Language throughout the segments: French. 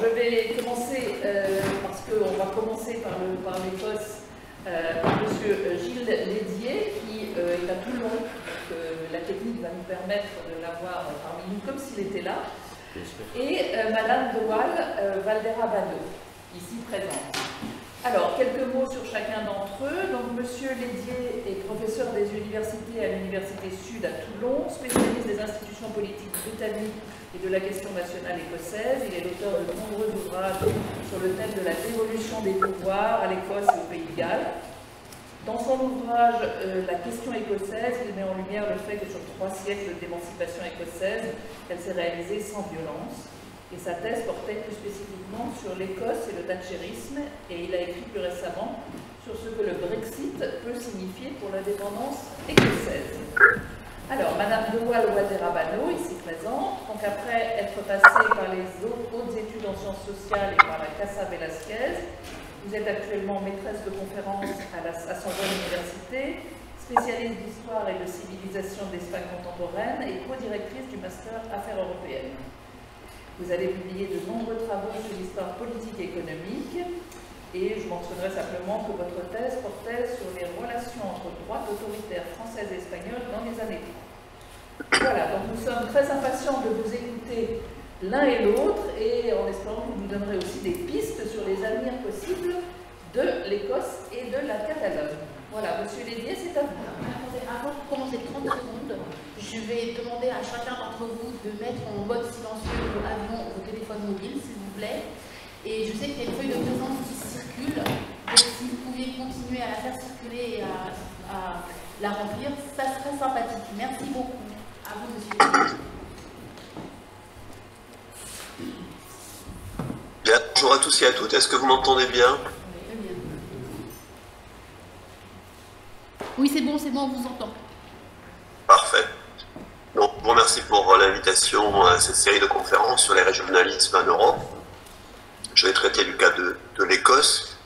je vais commencer, parce qu'on va commencer par l'Écosse, par M. Gilles Lédier, qui est à Toulon. La technique va nous permettre de l'avoir parmi nous comme s'il était là. Et Madame de Waal Valderrabano, ici présente. Alors, quelques mots sur chacun d'entre eux. Donc, M. Lédier est professeur des universités à l'Université Sud à Toulon, spécialiste des institutions politiques britanniques et de la question nationale écossaise. Il est l'auteur de nombreux ouvrages sur le thème de la dévolution des pouvoirs à l'Écosse et au Pays de Galles. Dans son ouvrage La question écossaise, il met en lumière le fait que sur 3 siècles d'émancipation écossaise, elle s'est réalisée sans violence. Et sa thèse portait plus spécifiquement sur l'Écosse et le thatcherisme, et il a écrit plus récemment sur ce que le Brexit peut signifier pour l'indépendance écossaise. Alors, Madame de Waal Valderrabano, ici présente, donc après être passée par les hautes études en sciences sociales et par la Casa Velasquez, vous êtes actuellement maîtresse de conférences à Sorbonne Université, spécialiste d'histoire et de civilisation d'Espagne contemporaine et co-directrice du Master Affaires européennes. Vous avez publié de nombreux travaux sur l'histoire politique et économique, et je mentionnerai simplement que votre thèse portait sur les relations entre droite autoritaire française et espagnole dans les années 30. Voilà, donc nous sommes très impatients de vous écouter l'un et l'autre, et en espérant que vous nous donnerez aussi des pistes sur les avenirs possibles de l'Écosse et de la Catalogne. Voilà, Monsieur Lédier, c'est à vous. Avant de commencer 30 secondes, je vais demander à chacun d'entre vous de mettre en mode silencieux vos avions ou vos téléphones mobiles, s'il vous plaît. Et je sais qu'il y a une feuille de présence qui circule, donc si vous pouviez continuer à la faire circuler et à la remplir, ça serait sympathique. Merci beaucoup. À vous, monsieur. Bien, bonjour à tous et à toutes, est-ce que vous m'entendez bien? Oui, c'est bon, on vous entend. Parfait. Donc, je vous remercie pour l'invitation à cette série de conférences sur les régionalismes en Europe. Je vais traiter du cas de l'Écosse.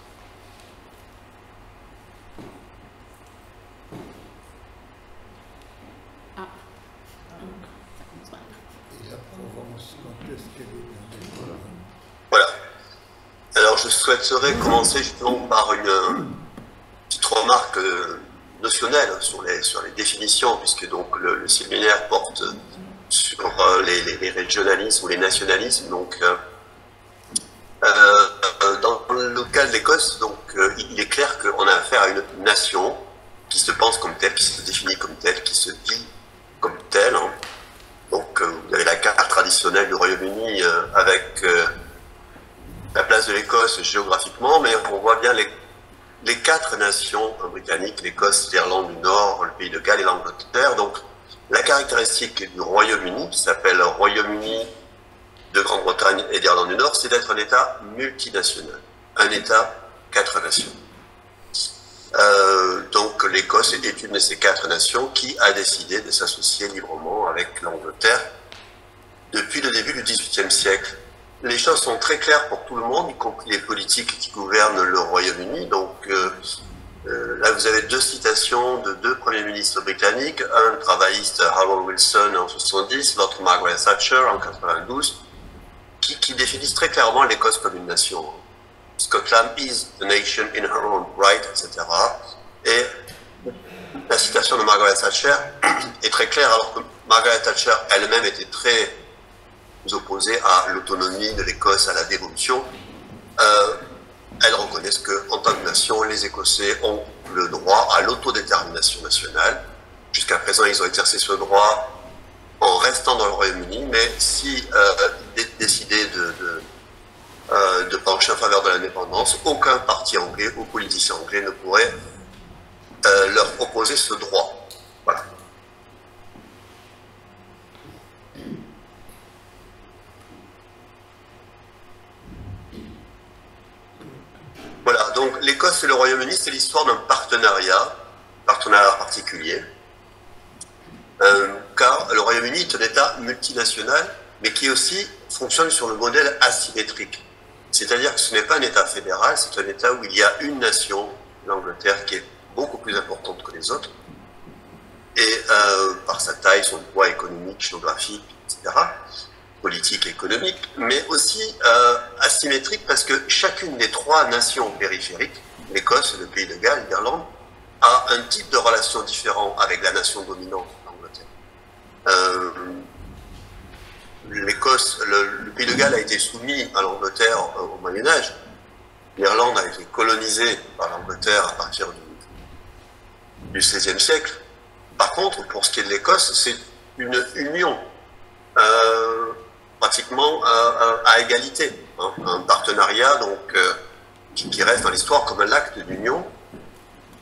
Voilà. Alors, je souhaiterais commencer justement par une petite remarque notionnelle sur les définitions, puisque donc le séminaire porte sur les régionalismes ou les nationalismes. Donc, dans le cas de l'Écosse, donc il est clair qu'on a affaire à une nation qui se pense comme telle, qui se définit comme telle, qui se vit comme telle. Hein. Donc, vous avez la carte traditionnelle du Royaume-Uni avec la place de l'Écosse géographiquement, mais on voit bien les 4 nations britanniques, l'Écosse, l'Irlande du Nord, le Pays de Galles et l'Angleterre. Donc, la caractéristique du Royaume-Uni, qui s'appelle Royaume-Uni de Grande-Bretagne et d'Irlande du Nord, c'est d'être un État multinational, un État 4 nations. Donc, l'Écosse est une de ces 4 nations qui a décidé de s'associer librement avec l'Angleterre depuis le début du XVIIIe siècle. Les choses sont très claires pour tout le monde, y compris les politiques qui gouvernent le Royaume-Uni. Donc là, vous avez 2 citations de 2 premiers ministres britanniques, un travailliste Harold Wilson en 70, l'autre Margaret Thatcher en 92, qui définissent très clairement l'Écosse comme une nation. Scotland is the nation in her own right, etc. Et la citation de Margaret Thatcher est très claire, alors que Margaret Thatcher elle-même était très opposés à l'autonomie de l'Écosse, à la dévolution. Elles reconnaissent qu'en tant que nation, les Écossais ont le droit à l'autodétermination nationale. Jusqu'à présent, ils ont exercé ce droit en restant dans le Royaume-Uni, mais si ils décidaient de pencher en faveur de l'indépendance, aucun parti anglais ou politicien anglais ne pourrait leur proposer ce droit. Voilà. Voilà, donc l'Écosse et le Royaume-Uni, c'est l'histoire d'un partenariat particulier, car le Royaume-Uni est un État multinational, mais qui aussi fonctionne sur le modèle asymétrique. C'est-à-dire que ce n'est pas un État fédéral, c'est un État où il y a une nation, l'Angleterre, qui est beaucoup plus importante que les autres, et par sa taille, son poids économique, géographique, etc. politique et économique, mais aussi asymétrique parce que chacune des trois nations périphériques, l'Écosse, le Pays de Galles, l'Irlande, a un type de relation différent avec la nation dominante, l'Angleterre. L'Écosse, le Pays de Galles a été soumis à l'Angleterre au Moyen-Âge. L'Irlande a été colonisée par l'Angleterre à partir du XVIe siècle. Par contre, pour ce qui est de l'Écosse, c'est une union pratiquement à égalité, hein, un partenariat donc, qui reste dans l'histoire comme un acte d'union.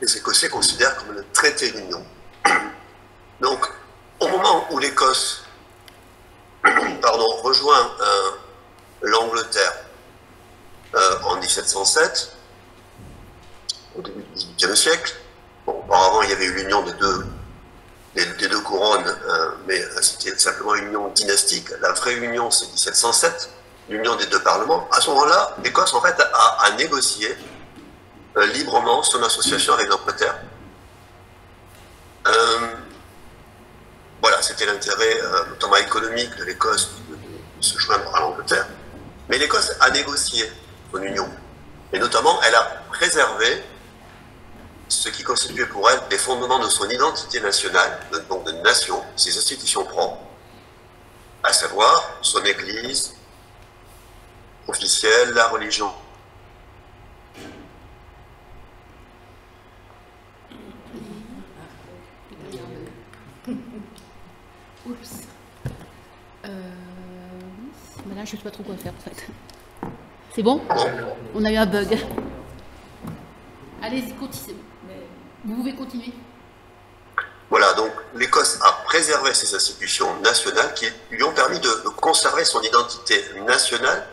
Les Écossais considèrent comme le traité d'union. Donc, au moment où l'Écosse rejoint l'Angleterre en 1707, au début du XVIIIe siècle, bon, auparavant il y avait eu l'union des deux couronnes, mais c'était simplement une union dynastique. La vraie union, c'est 1707, l'union des deux parlements. À ce moment-là, l'Écosse, en fait, a négocié librement son association avec l'Angleterre. Voilà, c'était l'intérêt, notamment économique, de l'Écosse de se joindre à l'Angleterre. Mais l'Écosse a négocié son union. Et notamment, elle a préservé ce qui constituait pour elle les fondements de son identité nationale, donc de nation, ses institutions propres, à savoir son église officielle, la religion. Oups. Mais là, je ne sais pas trop quoi faire en fait. C'est bon? On a eu un bug. Allez-y, continuez. Vous pouvez continuer. Voilà, donc l'Écosse a préservé ses institutions nationales qui lui ont permis de conserver son identité nationale,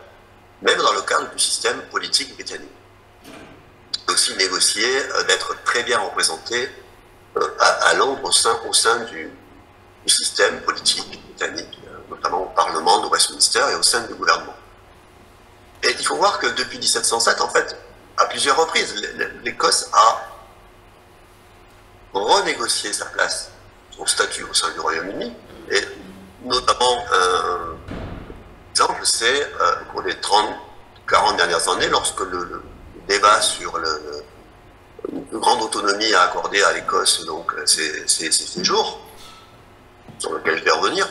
même dans le cadre du système politique britannique. Aussi négocié d'être très bien représenté à Londres au sein du système politique britannique, notamment au Parlement de Westminster et au sein du gouvernement. Et il faut voir que depuis 1707, en fait, à plusieurs reprises, l'Écosse a renégocié sa place, son statut au sein du Royaume-Uni, et notamment, exemple, c'est au cours des 30-40 dernières années, lorsque le débat sur une grande autonomie à accorder à l'Écosse, donc ces séjours, sur lequel je vais revenir.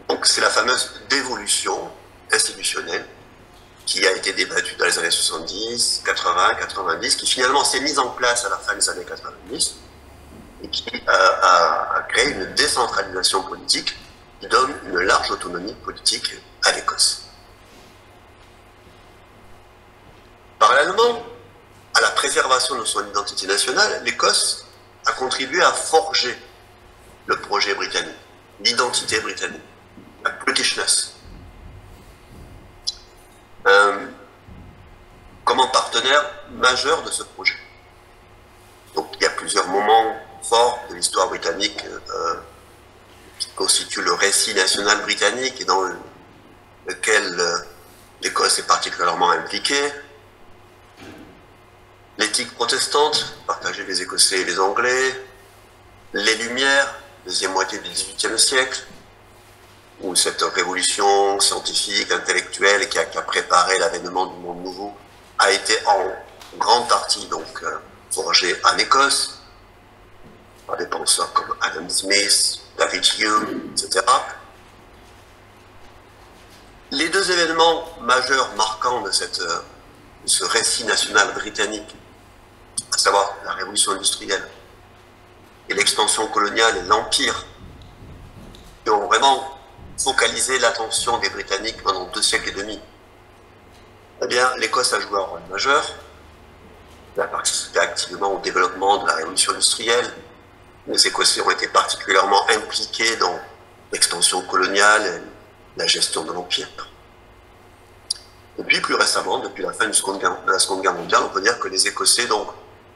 Donc c'est la fameuse dévolution institutionnelle qui a été débattue dans les années 70, 80, 90, qui finalement s'est mise en place à la fin des années 90 et qui a créé une décentralisation politique qui donne une large autonomie politique à l'Écosse. Parallèlement à la préservation de son identité nationale, l'Écosse a contribué à forger le projet britannique, l'identité britannique, la Britishness. Comme un partenaire majeur de ce projet. Donc il y a plusieurs moments forts de l'histoire britannique qui constituent le récit national britannique et dans lequel l'Écosse est particulièrement impliquée. L'éthique protestante, partagée des Écossais et des Anglais, les Lumières, deuxième moitié du XVIIIe siècle, où cette révolution scientifique, intellectuelle qui a préparé l'avènement du monde nouveau a été en grande partie donc forgée en Écosse par des penseurs comme Adam Smith, David Hume, etc. Les deux événements majeurs marquants de ce récit national britannique, à savoir la révolution industrielle et l'extension coloniale et l'Empire, qui ont vraiment focalisé l'attention des Britanniques pendant 2 siècles et demi, eh bien, l'Écosse a joué un rôle majeur. Elle a participé activement au développement de la révolution industrielle. Les Écossais ont été particulièrement impliqués dans l'extension coloniale et la gestion de l'Empire. Et puis, plus récemment, depuis la fin de la Seconde Guerre mondiale, on peut dire que les Écossais donc,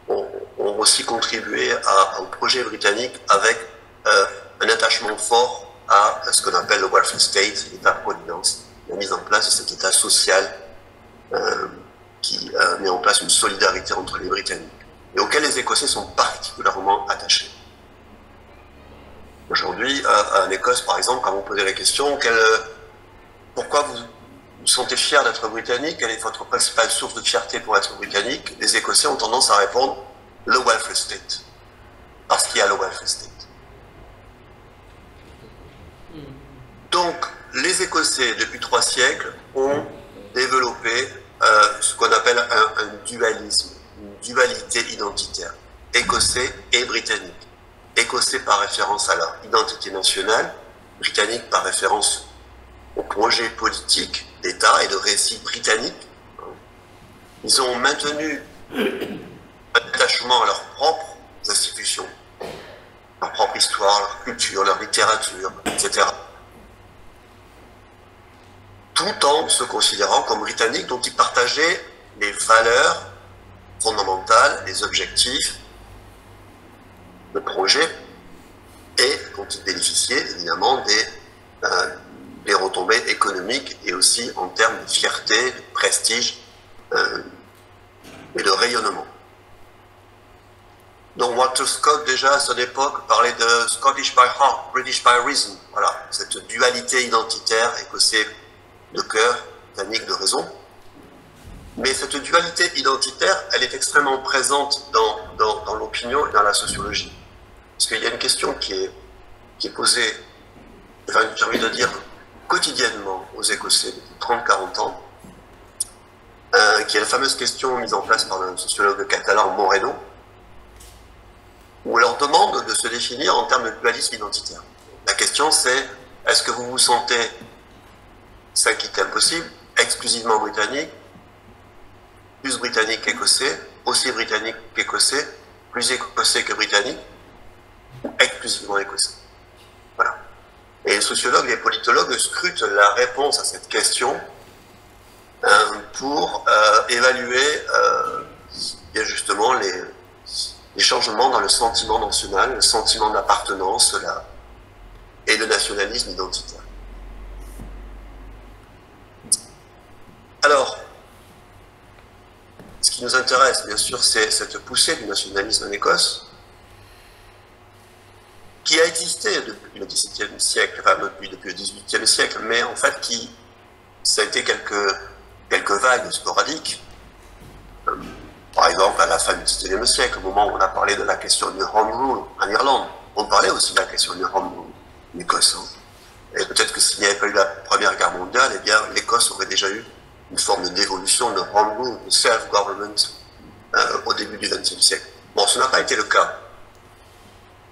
ont aussi contribué au projet britannique avec un attachement fort à ce qu'on appelle le welfare state, l'État-providence, la mise en place de cet État social qui met en place une solidarité entre les Britanniques, et auquel les Écossais sont particulièrement attachés. Aujourd'hui, en Écosse, par exemple, quand vous posez la question, pourquoi vous vous sentez fier d'être britannique? Quelle est votre principale source de fierté pour être britannique? Les Écossais ont tendance à répondre le welfare state, parce qu'il y a le welfare state. Donc, les Écossais, depuis 3 siècles, ont développé ce qu'on appelle un dualisme, une dualité identitaire, écossais et britannique. Écossais par référence à leur identité nationale, britannique par référence au projet politique d'État et de récit britannique. Ils ont maintenu un attachement à leurs propres institutions, leur propre histoire, leur culture, leur littérature, etc. Tout en se considérant comme britanniques, dont ils partageaient les valeurs fondamentales, les objectifs, le projet, et dont ils bénéficiaient évidemment des retombées économiques et aussi en termes de fierté, de prestige et de rayonnement. Donc Walter Scott, déjà à son époque, parlait de Scottish by heart, British by reason. Voilà, cette dualité identitaire, écossais de cœur, britannique de raison. Mais cette dualité identitaire, elle est extrêmement présente dans l'opinion et dans la sociologie. Parce qu'il y a une question qui est posée, enfin, j'ai envie de dire, quotidiennement aux Écossais depuis 30-40 ans, qui est la fameuse question mise en place par le sociologue catalan Moreno, où on leur demande de se définir en termes de dualisme identitaire. La question c'est, est-ce que vous vous sentez, ça qui est impossible, exclusivement britannique, plus britannique qu'écossais, aussi britannique qu'écossais, plus écossais que britannique, ou exclusivement écossais? Voilà. Et les sociologues, les politologues scrutent la réponse à cette question pour évaluer justement les changements dans le sentiment national, le sentiment d'appartenance et le nationalisme identitaire. Alors, ce qui nous intéresse, bien sûr, c'est cette poussée du nationalisme en Écosse, qui a existé depuis le XVIIe siècle, enfin depuis le XVIIIe siècle, mais en fait ça a été quelques vagues sporadiques. Par exemple, à la fin du XIXe siècle, au moment où on a parlé de la question du Home Rule en Irlande, on parlait aussi de la question du Home Rule en Écosse. Et peut-être que s'il n'y avait pas eu la Première Guerre mondiale, eh bien l'Écosse aurait déjà eu une forme d'évolution de Home Rule, de self-government au début du XXe siècle. Bon, ce n'a pas été le cas.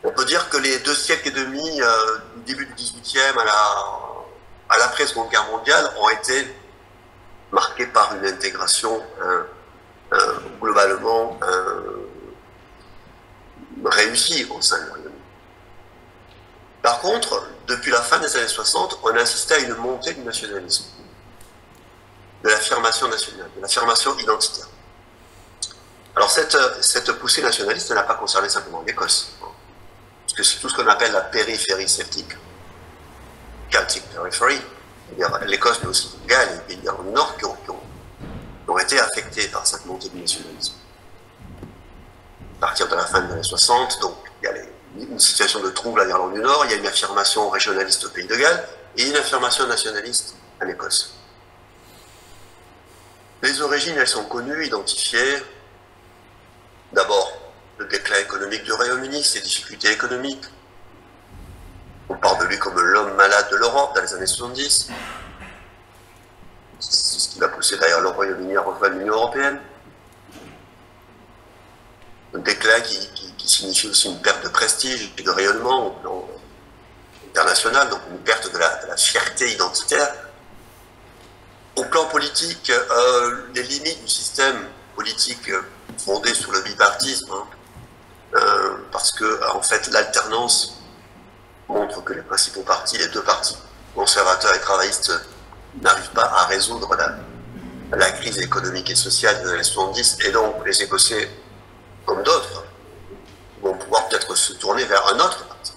On peut dire que les 2 siècles et demi du début du XVIIIe à l'après-Seconde Guerre mondiale ont été marqués par une intégration globalement réussie au sein de Royaume-Uni. Par contre, depuis la fin des années 60, on a assisté à une montée du nationalisme, de l'affirmation nationale, de l'affirmation identitaire. Alors cette poussée nationaliste n'a pas concerné simplement l'Écosse, parce que c'est tout ce qu'on appelle la périphérie celtique, Celtic Periphery, l'Écosse mais aussi le Galles et les pays du Nord qui ont été affectés par cette montée du nationalisme. À partir de la fin des années 60, donc il y a une situation de trouble à l'Irlande du Nord, il y a une affirmation régionaliste au Pays de Galles et une affirmation nationaliste en Écosse. Les origines, elles sont connues, identifiées. D'abord, le déclin économique du Royaume-Uni, ses difficultés économiques. On parle de lui comme l'homme malade de l'Europe dans les années 70. C'est ce qui va pousser d'ailleurs le Royaume-Uni à rejoindre l'Union européenne. Un déclin qui signifie aussi une perte de prestige et de rayonnement au plan international, donc une perte de la fierté identitaire. Au plan politique, les limites du système politique fondé sur le bipartisme, parce que en fait l'alternance montre que les principaux partis, les 2 partis, conservateurs et travaillistes, n'arrivent pas à résoudre la crise économique et sociale des années 70, et donc les Écossais, comme d'autres, vont pouvoir peut-être se tourner vers un autre parti,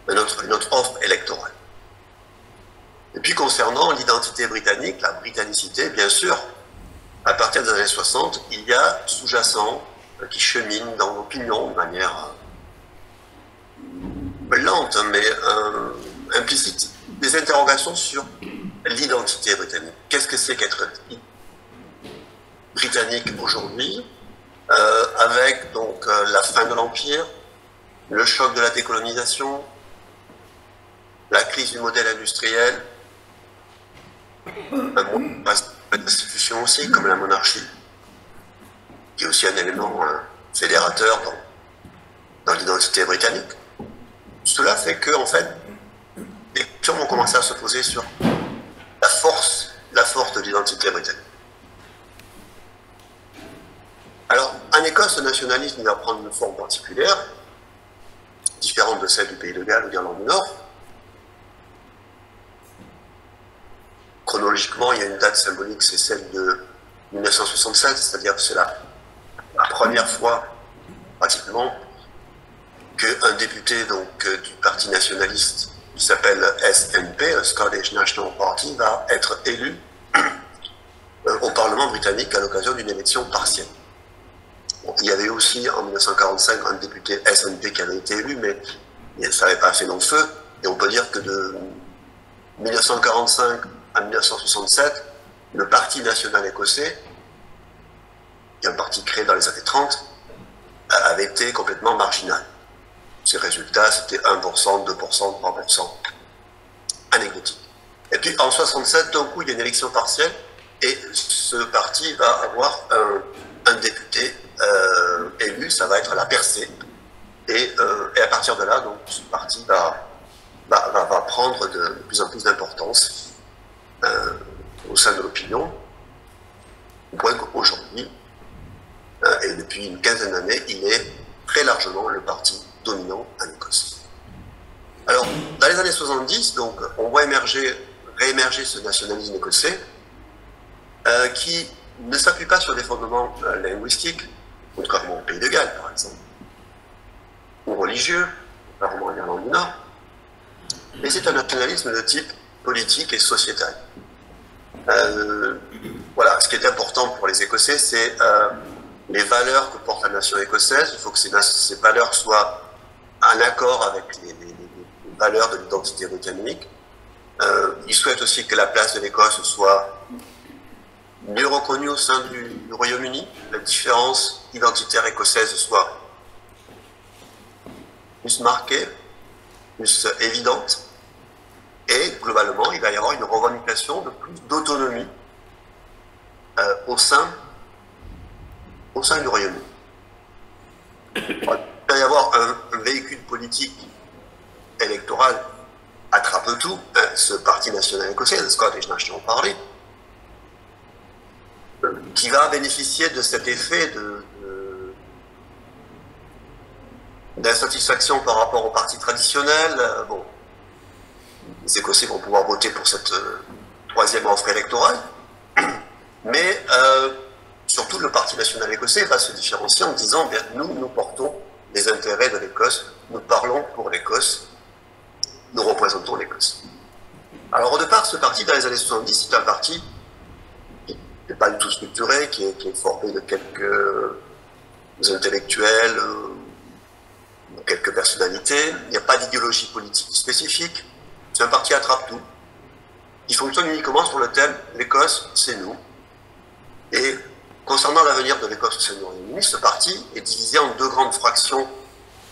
une autre offre électorale. Et puis concernant l'identité britannique, la britannicité, bien sûr, à partir des années 60, il y a sous-jacent qui chemine dans l'opinion de manière lente mais implicite, des interrogations sur l'identité britannique. Qu'est-ce que c'est qu'être britannique aujourd'hui, avec donc la fin de l'Empire, le choc de la décolonisation, la crise du modèle industriel, institution aussi, comme la monarchie, qui est aussi un élément fédérateur dans l'identité britannique. Cela fait que, en fait, les questions vont commencer à se poser sur la force de l'identité britannique. Alors, en Écosse, le nationalisme va prendre une forme particulière, différente de celle du Pays de Galles ou d'Irlande du Nord. Chronologiquement, il y a une date symbolique, c'est celle de 1967, c'est-à-dire que c'est la première fois, pratiquement, qu'un député donc, du parti nationaliste, qui s'appelle SNP, Scottish National Party, va être élu au Parlement britannique à l'occasion d'une élection partielle. Bon, il y avait aussi en 1945 un député SNP qui avait été élu, mais ça n'avait pas fait long feu, et on peut dire que de 1945 à 1967, le Parti national écossais, qui est un parti créé dans les années 30, avait été complètement marginal. Ces résultats, c'était 1%, 2%, 3%, anecdotique. Et puis en 67, d'un coup, il y a une élection partielle, et ce parti va avoir un député élu, ça va être la percée, et à partir de là, donc, ce parti va prendre de plus en plus d'importance au sein de l'opinion, au point qu'aujourd'hui, et depuis une quinzaine d'années, il est très largement le parti dominant en Écosse. Alors, dans les années 70, donc, on voit réémerger ce nationalisme écossais qui ne s'appuie pas sur des fondements linguistiques, contrairement au Pays de Galles, par exemple, ou religieux, contrairement à l'Irlande du Nord, mais c'est un nationalisme de type politique et sociétal. Voilà, ce qui est important pour les Écossais, c'est les valeurs que porte la nation écossaise. Il faut que ces valeurs soient en accord avec les valeurs de l'identité britannique. Ils souhaitent aussi que la place de l'Écosse soit mieux reconnue au sein du Royaume-Uni, la différence identitaire écossaise soit plus marquée, plus évidente, et globalement, il va y avoir une revendication de plus d'autonomie au sein du Royaume-Uni. Il va y avoir un véhicule politique électoral attrape-tout, ce parti national écossais, le Scottish National Party, qui va bénéficier de cet effet d'insatisfaction par rapport au parti traditionnel. Bon, les Écossais vont pouvoir voter pour cette troisième offre électorale, mais surtout le Parti national écossais va se différencier en disant bien, nous portons les intérêts de l'Écosse, nous parlons pour l'Écosse, nous représentons l'Écosse. Alors au départ, ce parti, dans les années 70, c'est un parti qui n'est pas du tout structuré, qui est formé de quelques intellectuels, quelques personnalités. Il n'y a pas d'idéologie politique spécifique. C'est un parti attrape-tout. Il fonctionne uniquement sur le thème « l'Écosse, c'est nous ». Et concernant l'avenir de l'Écosse au sein du Royaume-Uni, ce parti est divisé en deux grandes fractions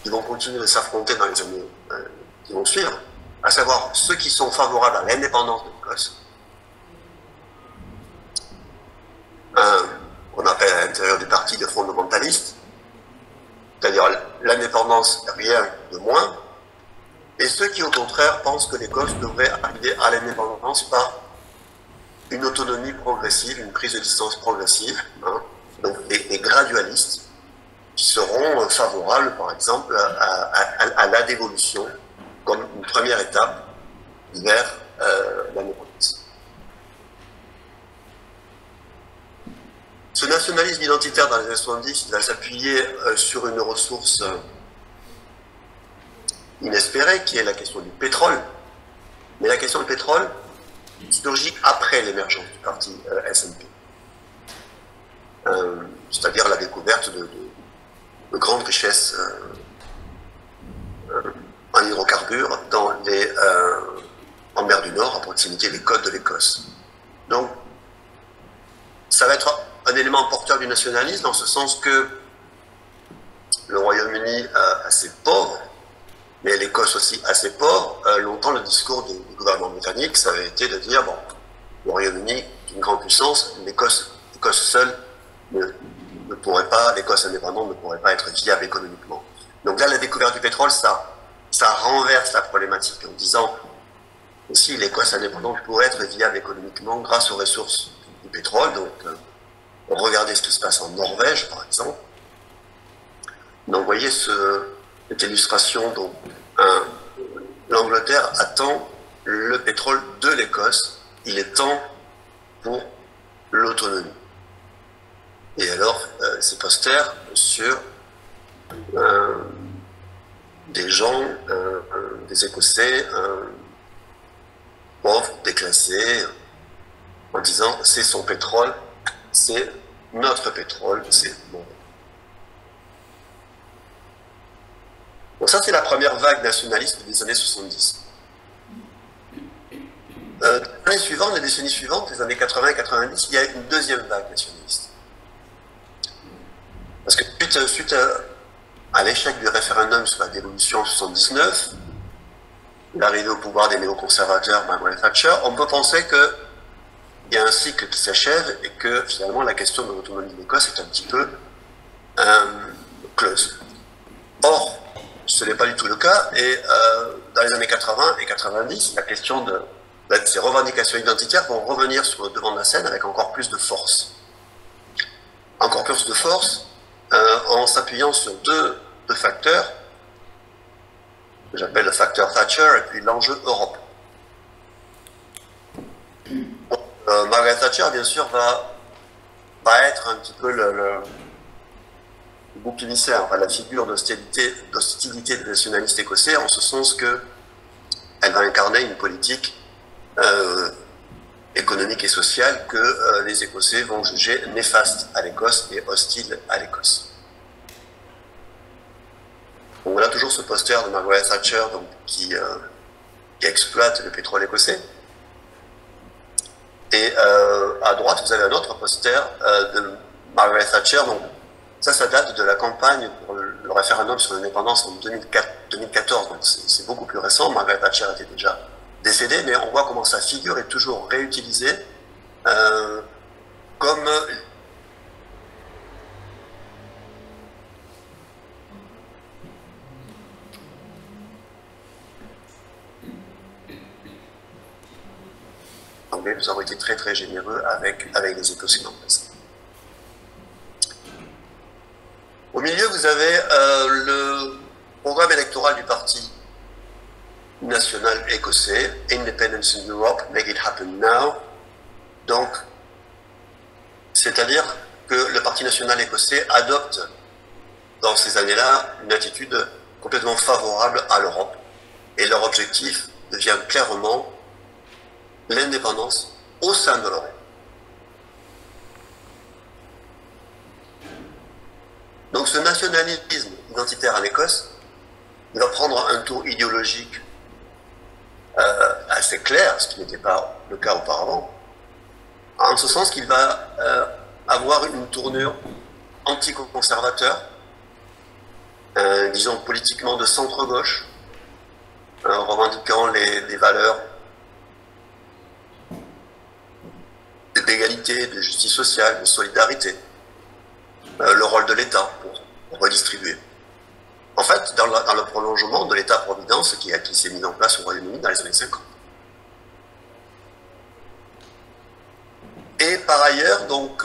qui vont continuer de s'affronter dans les années qui vont suivre, à savoir ceux qui sont favorables à l'indépendance de l'Écosse, qu'on appelle à l'intérieur du parti des fondamentalistes, c'est-à-dire l'indépendance, rien de moins, et ceux qui, au contraire, pensent que l'Écosse devrait arriver à l'indépendance par une autonomie progressive, une prise de distance progressive, donc des gradualistes qui seront favorables, par exemple, à la dévolution comme une première étape vers l'indépendance. Ce nationalisme identitaire dans les années 70 va s'appuyer sur une ressource inespérée, qui est la question du pétrole. Mais la question du pétrole surgit après l'émergence du parti SNP. C'est-à-dire la découverte de grandes richesses en hydrocarbures en en mer du Nord, à proximité des côtes de l'Écosse. Donc, ça va être un élément porteur du nationalisme, dans ce sens que le Royaume-Uni assez pauvre, mais l'Écosse aussi assez pauvre. Longtemps, le discours du gouvernement britannique, ça avait été de dire, bon, le Royaume-Uni est une grande puissance, l'Écosse seule ne pourrait pas, l'Écosse indépendante ne pourrait pas être viable économiquement. Donc là, la découverte du pétrole, ça renverse la problématique en disant aussi l'Écosse indépendante pourrait être viable économiquement grâce aux ressources du pétrole. Donc, regardez ce qui se passe en Norvège, par exemple. Donc, vous voyez cette illustration. Donc, l'Angleterre attend le pétrole de l'Écosse. Il est temps pour l'autonomie. Et alors, ces posters sur des gens, des Écossais, pauvres, déclassés, en disant c'est son pétrole, c'est notre pétrole, c'est bon. Donc ça, c'est la première vague nationaliste des années 70. Les décennies suivantes, les années 80 et 90, il y a une deuxième vague nationaliste. Parce que suite à l'échec du référendum sur la dévolution en 79, l'arrivée au pouvoir des néoconservateurs, Margaret Thatcher, on peut penser qu'il y a un cycle qui s'achève et que finalement la question de l'autonomie de l'Écosse est un petit peu close. Or, ce n'est pas du tout le cas, et dans les années 80 et 90, la question de ces revendications identitaires vont revenir sur le devant de la scène avec encore plus de force. Encore plus de force en s'appuyant sur deux facteurs, que j'appelle le facteur Thatcher et puis l'enjeu Europe. Margaret Thatcher, bien sûr, va être un petit peu le bouc émissaire, enfin, la figure d'hostilité des nationalistes écossais, en ce sens qu'elle va incarner une politique économique et sociale que les Écossais vont juger néfaste à l'Écosse et hostile à l'Écosse. Donc voilà toujours ce poster de Margaret Thatcher donc, qui exploite le pétrole écossais. Et à droite, vous avez un autre poster de Margaret Thatcher. Donc, ça date de la campagne pour le référendum sur l'indépendance en 2014. Donc c'est beaucoup plus récent. Margaret Thatcher était déjà décédée, mais on voit comment sa figure est toujours réutilisée comme Anglais, nous avons été très très généreux avec les Écossais anglaises. Au milieu, vous avez le programme électoral du parti national écossais, Independence in Europe, Make it happen now. Donc, c'est-à-dire que le parti national écossais adopte dans ces années-là une attitude complètement favorable à l'Europe. Et leur objectif devient clairement l'indépendance au sein de l'Europe. Donc ce nationalisme identitaire en Écosse, il va prendre un tour idéologique assez clair, ce qui n'était pas le cas auparavant, en ce sens qu'il va avoir une tournure anticonservateur, disons politiquement de centre-gauche, revendiquant les valeurs d'égalité, de justice sociale, de solidarité, le rôle de l'État pour redistribuer. En fait, dans le prolongement de l'État-providence qui s'est mis en place au Royaume-Uni dans les années 50. Et par ailleurs, donc,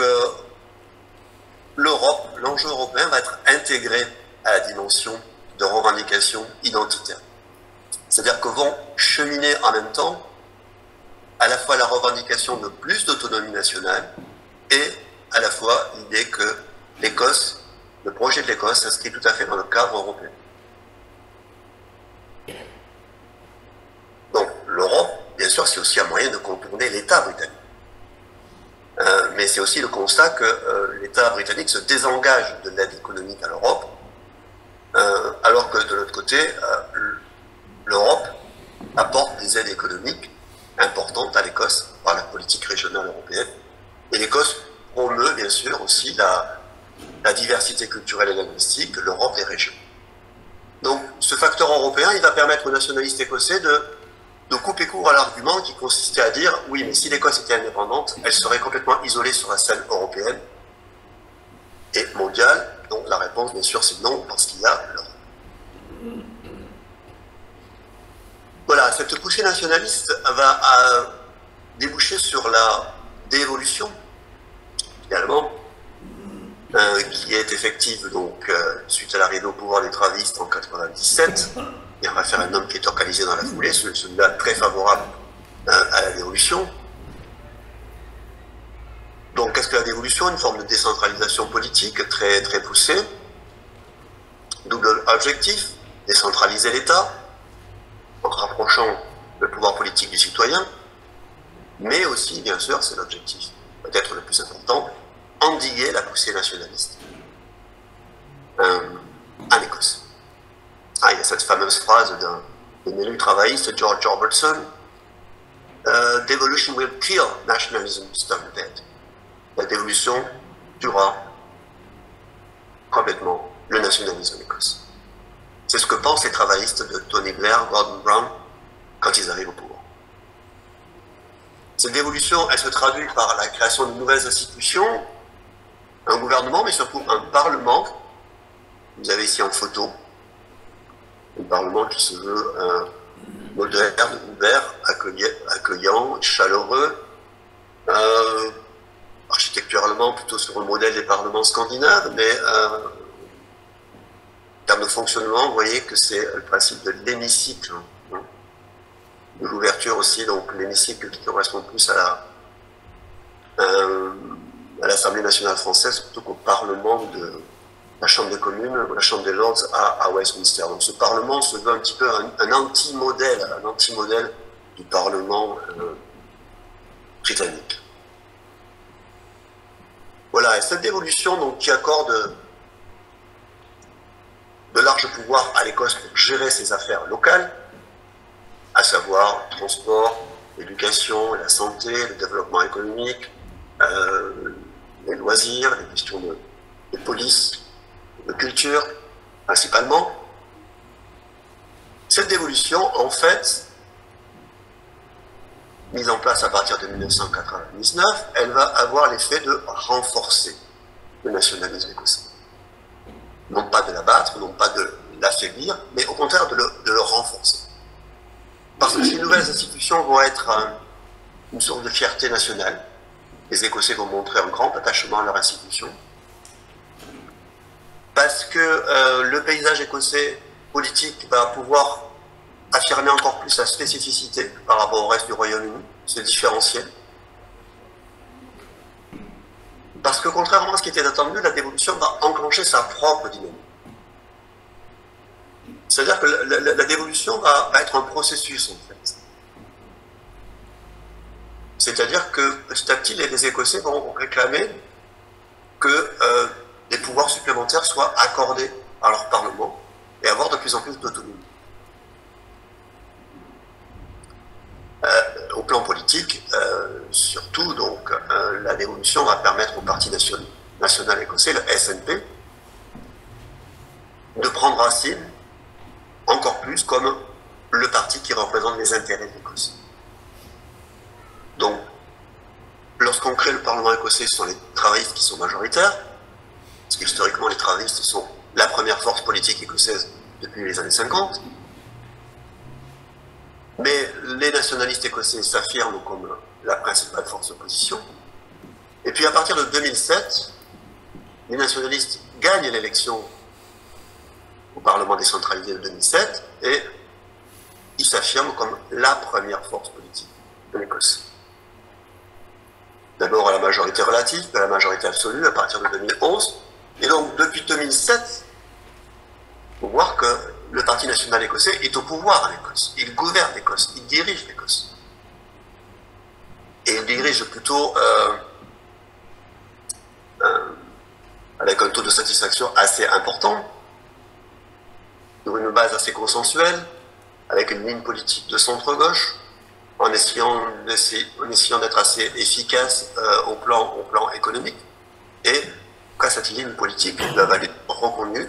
l'Europe, l'enjeu européen va être intégré à la dimension de revendication identitaire. C'est-à-dire que vont cheminer en même temps à la fois la revendication de plus d'autonomie nationale et à la fois l'idée que l'Écosse, le projet de l'Écosse s'inscrit tout à fait dans le cadre européen. Donc l'Europe, bien sûr, c'est aussi un moyen de contourner l'État britannique. Mais c'est aussi le constat que l'État britannique se désengage de l'aide économique à l'Europe, alors que de l'autre côté, l'Europe apporte des aides économiques importante à l'Écosse par la politique régionale européenne. Et l'Écosse promeut bien sûr aussi la diversité culturelle et linguistique, l'Europe des régions. Donc ce facteur européen, il va permettre aux nationalistes écossais de couper court à l'argument qui consistait à dire oui, mais si l'Écosse était indépendante, elle serait complètement isolée sur la scène européenne et mondiale. Donc la réponse, bien sûr, c'est non, parce qu'il y a l'Europe. Voilà, cette poussée nationaliste va déboucher sur la dévolution, finalement, qui est effective donc suite à l'arrivée au pouvoir des Travistes en 97. Il y a un référendum qui est organisé dans la foulée, celui-là très favorable à la dévolution. Donc, qu'est-ce que la dévolution? Une forme de décentralisation politique très, très poussée. Double objectif, décentraliser l'État, en rapprochant le pouvoir politique du citoyen, mais aussi, bien sûr, c'est l'objectif peut-être le plus important, endiguer la poussée nationaliste en Écosse. Ah, il y a cette fameuse phrase d'un élu travailliste, George Robertson, Devolution will kill nationalism, stop dead. La dévolution tuera complètement le nationalisme en Écosse. C'est ce que pensent les travaillistes de Tony Blair, Gordon Brown, quand ils arrivent au pouvoir. Cette dévolution, elle se traduit par la création de nouvelles institutions, un gouvernement, mais surtout un parlement. Vous avez ici en photo un parlement qui se veut moderne, ouvert, accueillant, chaleureux, architecturalement plutôt sur le modèle des parlements scandinaves, mais en termes de fonctionnement, vous voyez que c'est le principe de l'hémicycle, hein, de l'ouverture aussi, donc l'hémicycle qui correspond plus à l'Assemblée nationale française plutôt qu'au Parlement de la Chambre des communes, la Chambre des Lords à Westminster. Donc ce Parlement se veut un petit peu un anti-modèle du Parlement britannique. Voilà, et cette dévolution donc, qui accorde de larges pouvoirs à l'Écosse pour gérer ses affaires locales, à savoir le transport, l'éducation, la santé, le développement économique, les loisirs, les questions de police, de culture, principalement. Cette dévolution, en fait, mise en place à partir de 1999, elle va avoir l'effet de renforcer le nationalisme écossais. Non pas de l'abattre, non pas de l'affaiblir, mais au contraire de le renforcer. Parce que ces nouvelles institutions vont être une sorte de fierté nationale. Les Écossais vont montrer un grand attachement à leur institution. Parce que le paysage écossais politique va pouvoir affirmer encore plus sa spécificité par rapport au reste du Royaume-Uni, se différencier. Parce que contrairement à ce qui était attendu, la dévolution va enclencher sa propre dynamique. C'est-à-dire que la dévolution va être un processus, en fait. C'est-à-dire que petit à petit, les Écossais vont réclamer que des pouvoirs supplémentaires soient accordés à leur Parlement et avoir de plus en plus d'autonomie. Au plan politique, surtout, donc, la dévolution va permettre au Parti national écossais, le SNP, de prendre racine encore plus comme le parti qui représente les intérêts de l'Écosse. Donc, lorsqu'on crée le Parlement écossais, ce sont les travaillistes qui sont majoritaires, parce qu'historiquement, les travaillistes sont la première force politique écossaise depuis les années 50. Mais les nationalistes écossais s'affirment comme la principale force d'opposition. Et puis à partir de 2007, les nationalistes gagnent l'élection au Parlement décentralisé de 2007 et ils s'affirment comme la première force politique de l'Écosse. D'abord à la majorité relative, puis à la majorité absolue à partir de 2011. Et donc depuis 2007, il faut voir que le Parti national écossais est au pouvoir en Écosse. Il gouverne l'Écosse, il dirige l'Écosse. Et il dirige plutôt avec un taux de satisfaction assez important, sur une base assez consensuelle, avec une ligne politique de centre-gauche, en essayant d'être assez efficace au plan économique. Et qu'à cette ligne politique, ils doivent aller reconnus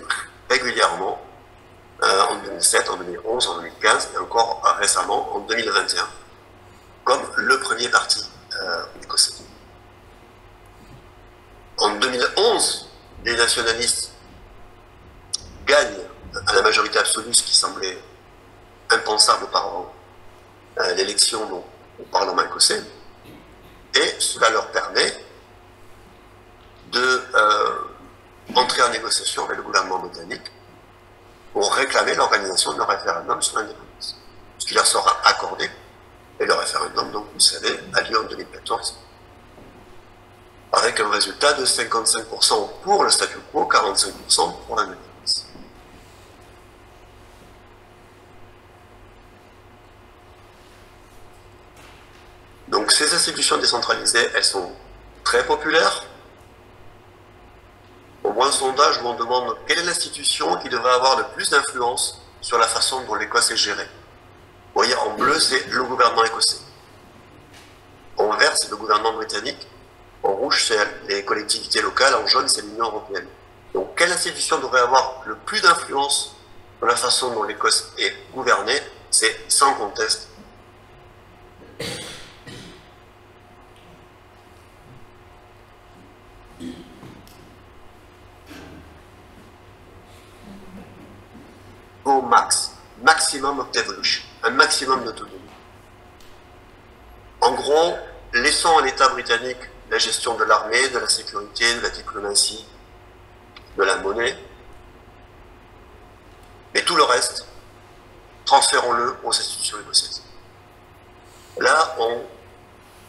régulièrement en 2007, en 2011, en 2015 et encore récemment en 2021 comme le premier parti écossais. En 2011, les nationalistes gagnent à la majorité absolue, ce qui semblait impensable auparavant, l'élection au Parlement écossais, et cela leur permet de entrer en négociation avec le gouvernement britannique pour réclamer l'organisation d'un référendum sur l'indépendance, ce qui leur sera accordé. Et le référendum, donc vous savez, a lieu en 2014, avec un résultat de 55% pour le statu quo, 45% pour l'indépendance. Donc ces institutions décentralisées, elles sont très populaires. Au moins un sondage où on demande quelle est l'institution qui devrait avoir le plus d'influence sur la façon dont l'Écosse est gérée. Vous voyez, en bleu, c'est le gouvernement écossais. En vert, c'est le gouvernement britannique. En rouge, c'est les collectivités locales. En jaune, c'est l'Union européenne. Donc, quelle institution devrait avoir le plus d'influence sur la façon dont l'Écosse est gouvernée? C'est sans conteste au maximum of devolution, un maximum d'autonomie. En gros, laissons à l'État britannique la gestion de l'armée, de la sécurité, de la diplomatie, de la monnaie, mais tout le reste, transférons-le aux institutions écossaises. Là,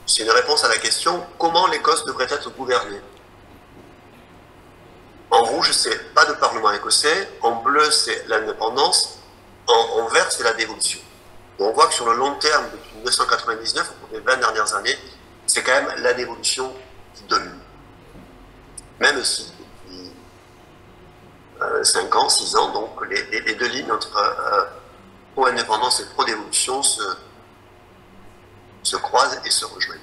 c'est une réponse à la question comment l'Écosse devrait être gouvernée. En rouge, c'est pas de parlement écossais. En bleu, c'est l'indépendance. En vert, c'est la dévolution. On voit que sur le long terme, depuis 1999, pour les 20 dernières années, c'est quand même la dévolution qui domine. Même si, depuis 5 ans, 6 ans, donc les deux lignes entre pro-indépendance et pro-dévolution se croisent et se rejoignent.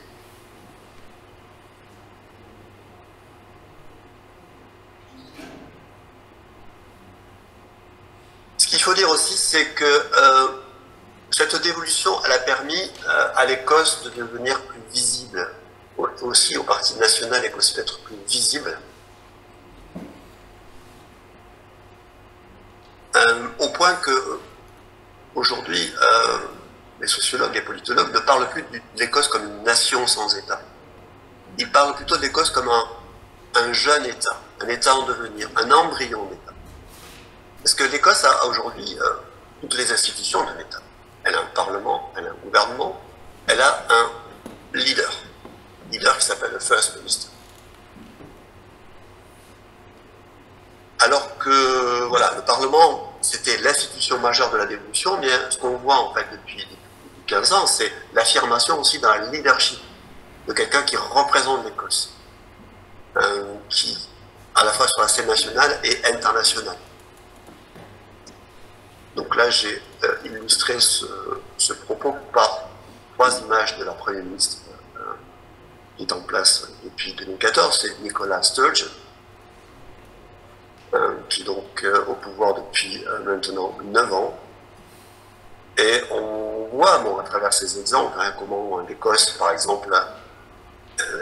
Ce qu'il faut dire aussi, c'est que cette dévolution, elle a permis à l'Écosse de devenir plus visible, aussi au Parti national écossais d'être plus visible, au point que aujourd'hui, les sociologues et politologues ne parlent plus de l'Écosse comme une nation sans État. Ils parlent plutôt de l'Écosse comme un jeune État, un État en devenir, un embryon d'État. Parce que l'Écosse a aujourd'hui toutes les institutions d'un État. Elle a un parlement, elle a un gouvernement, elle a un leader qui s'appelle le First Minister. Alors que, voilà, le Parlement, c'était l'institution majeure de la dévolution, mais ce qu'on voit en fait depuis 15 ans, c'est l'affirmation aussi d'un leadership, de quelqu'un qui représente l'Écosse, qui, à la fois sur la scène nationale et internationale. Donc là, j'ai illustré ce propos par 3 images de la Première ministre qui est en place depuis 2014. C'est Nicola Sturgeon, qui est donc au pouvoir depuis maintenant 9 ans. Et on voit, bon, à travers ces exemples, comment l'Écosse, par exemple,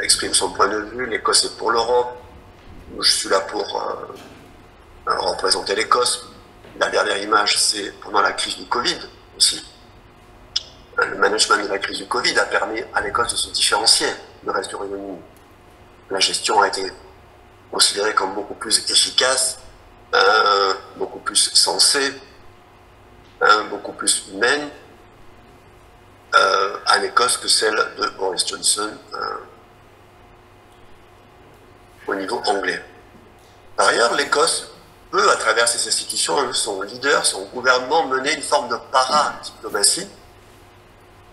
exprime son point de vue. L'Écosse est pour l'Europe. Je suis là pour représenter l'Écosse. La dernière image, c'est pendant la crise du Covid aussi. Le management de la crise du Covid a permis à l'Écosse de se différencier du reste du Royaume-Uni. La gestion a été considérée comme beaucoup plus efficace, beaucoup plus sensée, beaucoup plus humaine à l'Écosse que celle de Boris Johnson au niveau anglais. Par ailleurs, l'Écosse peut, à travers ses institutions, son leader, son gouvernement, mener une forme de para-diplomatie,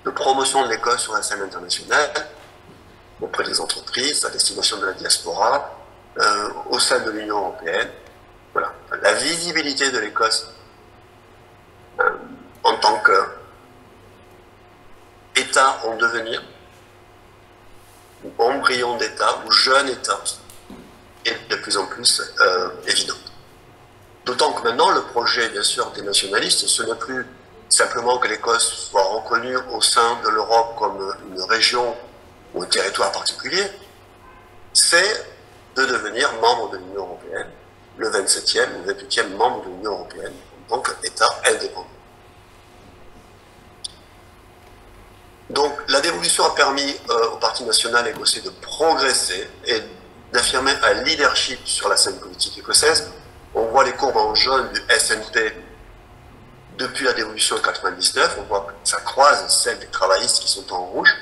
de promotion de l'Écosse sur la scène internationale, auprès des entreprises, à destination de la diaspora, au sein de l'Union européenne. Voilà. La visibilité de l'Écosse en tant qu'État État en devenir, ou embryon d'État, ou jeune État, est de plus en plus évidente. D'autant que maintenant, le projet, bien sûr, des nationalistes, ce n'est plus simplement que l'Écosse soit reconnue au sein de l'Europe comme une région ou un territoire particulier, c'est de devenir membre de l'Union européenne, le 27e ou 28e membre de l'Union européenne, donc État indépendant. Donc la dévolution a permis au Parti national écossais de progresser et d'affirmer un leadership sur la scène politique écossaise. On voit les courbes en jaune du SNP depuis la dévolution de 1999, on voit que ça croise celle des travaillistes qui sont en rouge.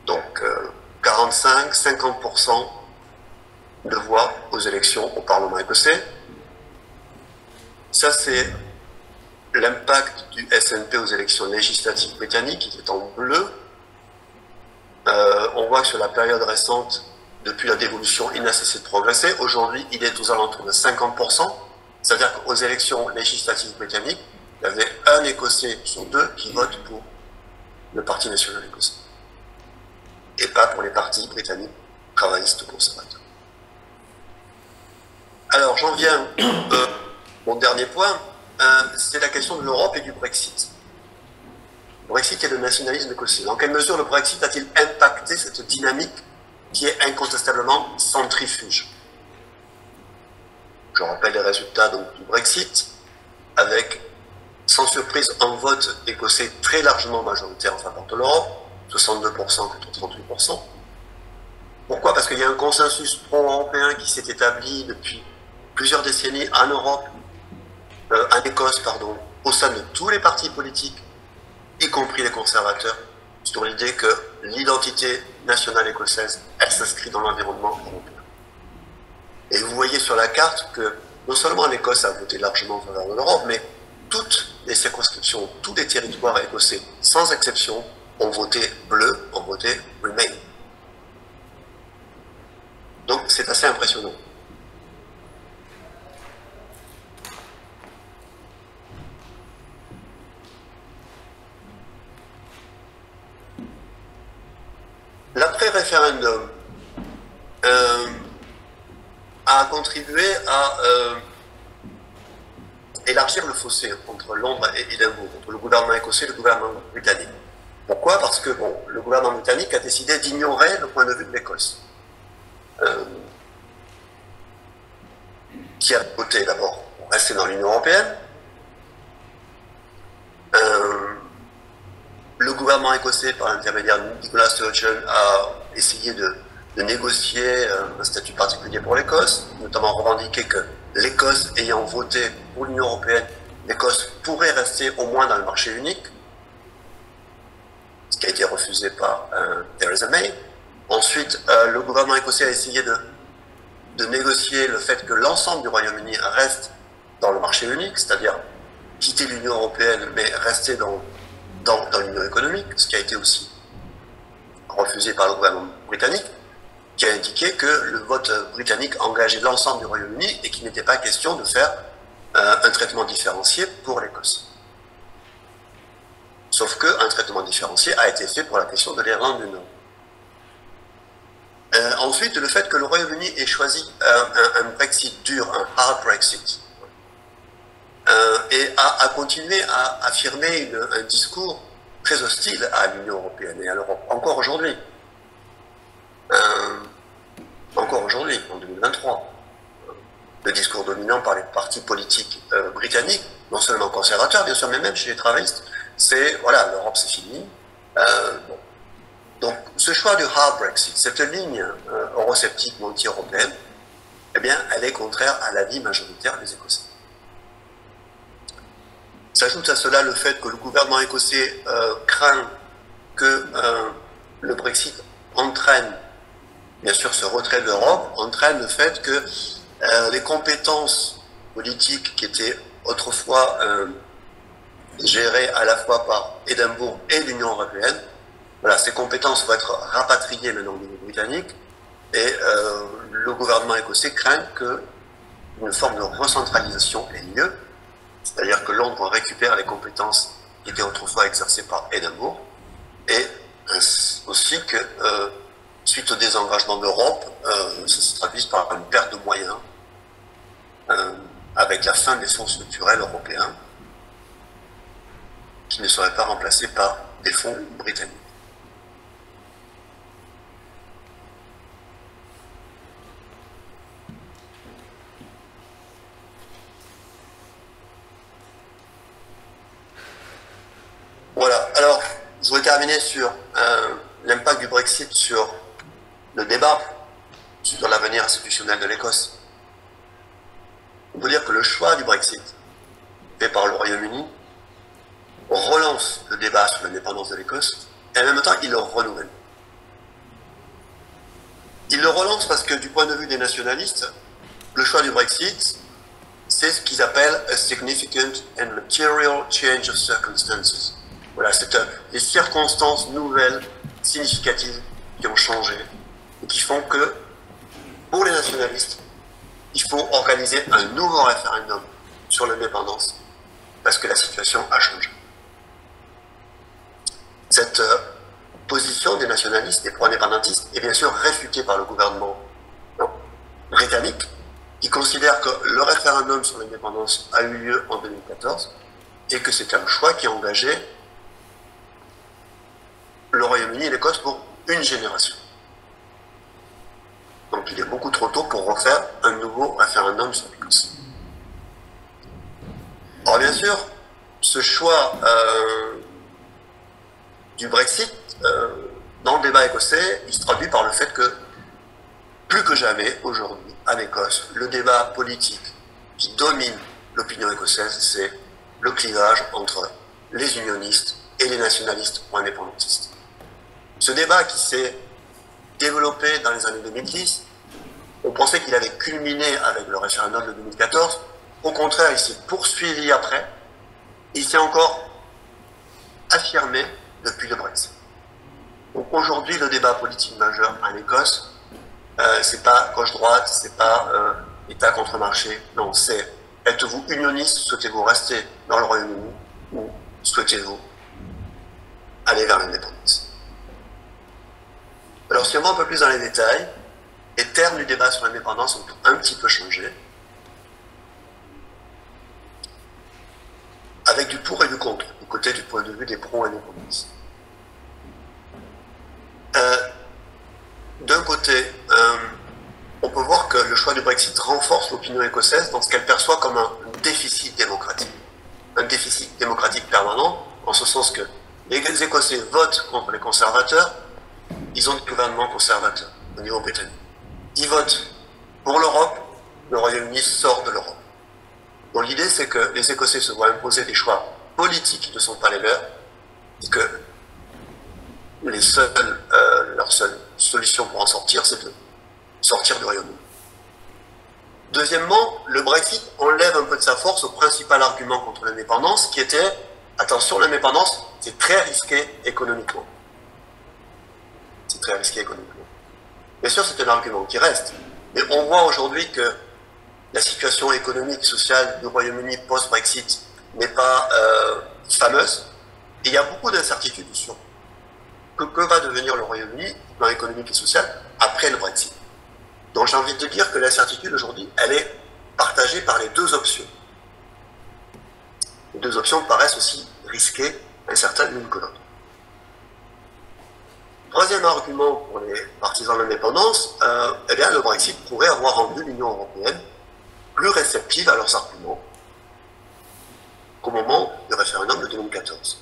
Donc 45-50% de voix aux élections au Parlement écossais. Ça, c'est l'impact du SNP aux élections législatives britanniques, qui est en bleu. On voit que sur la période récente, depuis la dévolution, il n'a cessé de progresser. Aujourd'hui, il est aux alentours de 50%. C'est-à-dire qu'aux élections législatives britanniques, il y avait un Écossais sur deux qui vote pour le Parti national écossais. Et pas pour les partis britanniques travaillistes ou conservateurs. Alors, j'en viens mon dernier point, c'est la question de l'Europe et du Brexit. Le Brexit et le nationalisme écossais. Dans quelle mesure le Brexit a-t-il impacté cette dynamique qui est incontestablement centrifuge? Je rappelle les résultats donc, du Brexit, avec, sans surprise, un vote écossais très largement majoritaire en faveur de l'Europe, 62% contre 38%. Pourquoi? Parce qu'il y a un consensus pro-européen qui s'est établi depuis plusieurs décennies en Europe, en Écosse, pardon, au sein de tous les partis politiques, y compris les conservateurs, sur l'idée que l'identité nationale écossaise, elle s'inscrit dans l'environnement européen. Et vous voyez sur la carte que non seulement l'Écosse a voté largement en faveur de l'Europe, mais toutes les circonscriptions, tous les territoires écossais, sans exception, ont voté bleu, ont voté Remain. Donc c'est assez impressionnant. L'après-référendum a contribué à élargir le fossé entre Londres et Édimbourg, entre le gouvernement écossais et le gouvernement britannique. Pourquoi? Parce que bon, le gouvernement britannique a décidé d'ignorer le point de vue de l'Écosse, qui a voté d'abord pour rester dans l'Union européenne. Le gouvernement écossais, par l'intermédiaire de Nicola Sturgeon, a essayé de négocier un statut particulier pour l'Écosse, notamment revendiquer que l'Écosse ayant voté pour l'Union européenne, l'Écosse pourrait rester au moins dans le marché unique, ce qui a été refusé par Theresa May. Ensuite, le gouvernement écossais a essayé de négocier le fait que l'ensemble du Royaume-Uni reste dans le marché unique, c'est-à-dire quitter l'Union européenne mais rester dans l'Union économique, ce qui a été aussi refusé par le gouvernement britannique, qui a indiqué que le vote britannique engageait l'ensemble du Royaume-Uni et qu'il n'était pas question de faire un traitement différencié pour l'Écosse. Sauf qu'un traitement différencié a été fait pour la question de l'Irlande du Nord. Ensuite, le fait que le Royaume-Uni ait choisi un Brexit dur, un hard Brexit, et a continué à affirmer un discours très hostile à l'Union européenne et à l'Europe, encore aujourd'hui. Encore aujourd'hui, en 2023. Le discours dominant par les partis politiques britanniques, non seulement conservateurs, bien sûr, mais même chez les travaillistes, c'est, voilà, l'Europe c'est fini. Bon. Donc, ce choix du hard Brexit, cette ligne eurosceptique ou anti-européenne, eh bien, elle est contraire à l'avis majoritaire des Écossais. S'ajoute à cela le fait que le gouvernement écossais craint que le Brexit entraîne, bien sûr, ce retrait de l'Europe, entraîne le fait que les compétences politiques qui étaient autrefois gérées à la fois par Édimbourg et l'Union européenne, voilà, ces compétences vont être rapatriées maintenant au niveau britannique et le gouvernement écossais craint qu'une forme de recentralisation ait lieu, c'est-à-dire que Londres récupère les compétences qui était autrefois exercée par Édimbourg, et aussi que, suite au désengagement d'Europe, ça se traduise par une perte de moyens, avec la fin des fonds structurels européens, qui ne seraient pas remplacés par des fonds britanniques. Voilà, alors je voudrais terminer sur l'impact du Brexit sur le débat sur l'avenir institutionnel de l'Écosse. On peut dire que le choix du Brexit fait par le Royaume-Uni relance le débat sur l'indépendance de l'Écosse et en même temps il le renouvelle. Il le relance parce que du point de vue des nationalistes, le choix du Brexit, c'est ce qu'ils appellent a significant and material change of circumstances. Voilà, c'est les circonstances nouvelles, significatives, qui ont changé et qui font que, pour les nationalistes, il faut organiser un nouveau référendum sur l'indépendance parce que la situation a changé. Cette position des nationalistes et pro-indépendantistes est bien sûr réfutée par le gouvernement britannique qui considère que le référendum sur l'indépendance a eu lieu en 2014 et que c'est un choix qui a engagé le Royaume-Uni et l'Écosse pour une génération. Donc il est beaucoup trop tôt pour refaire un nouveau référendum sur l'Écosse. Alors bien sûr, ce choix du Brexit, dans le débat écossais, il se traduit par le fait que, plus que jamais aujourd'hui, en Écosse, le débat politique qui domine l'opinion écossaise, c'est le clivage entre les unionistes et les nationalistes ou indépendantistes. Ce débat qui s'est développé dans les années 2010, on pensait qu'il avait culminé avec le référendum de 2014. Au contraire, il s'est poursuivi après. Il s'est encore affirmé depuis le Brexit. Donc aujourd'hui, le débat politique majeur en Écosse, c'est pas gauche-droite, c'est pas État contre marché. Non, c'est êtes-vous unioniste, souhaitez-vous rester dans le Royaume-Uni ou souhaitez-vous aller vers l'indépendance? Alors si on va un peu plus dans les détails, les termes du débat sur l'indépendance ont un petit peu changé, avec du pour et du contre, du côté du point de vue des pro-indépendances. D'un côté, on peut voir que le choix du Brexit renforce l'opinion écossaise dans ce qu'elle perçoit comme un déficit démocratique. Un déficit démocratique permanent, en ce sens que les Écossais votent contre les conservateurs, ils ont des gouvernements conservateurs au niveau britannique. Ils votent pour l'Europe, le Royaume-Uni sort de l'Europe. Donc l'idée c'est que les Écossais se voient imposer des choix politiques qui ne sont pas les leurs, et que leur seule solution pour en sortir, c'est de sortir du Royaume-Uni. Deuxièmement, le Brexit enlève un peu de sa force au principal argument contre l'indépendance, qui était, attention, l'indépendance, c'est très risqué économiquement. C'est très risqué économiquement. Bien sûr, c'est un argument qui reste, mais on voit aujourd'hui que la situation économique et sociale du Royaume-Uni post-Brexit n'est pas fameuse, et il y a beaucoup d'incertitudes sur que va devenir le Royaume-Uni, au plan économique et social, après le Brexit. Donc j'ai envie de dire que l'incertitude aujourd'hui, elle est partagée par les deux options. Les deux options paraissent aussi risquées, incertaines l'une que l'autre. Troisième argument pour les partisans de l'indépendance, eh bien, le Brexit pourrait avoir rendu l'Union européenne plus réceptive à leurs arguments qu'au moment du référendum de 2014.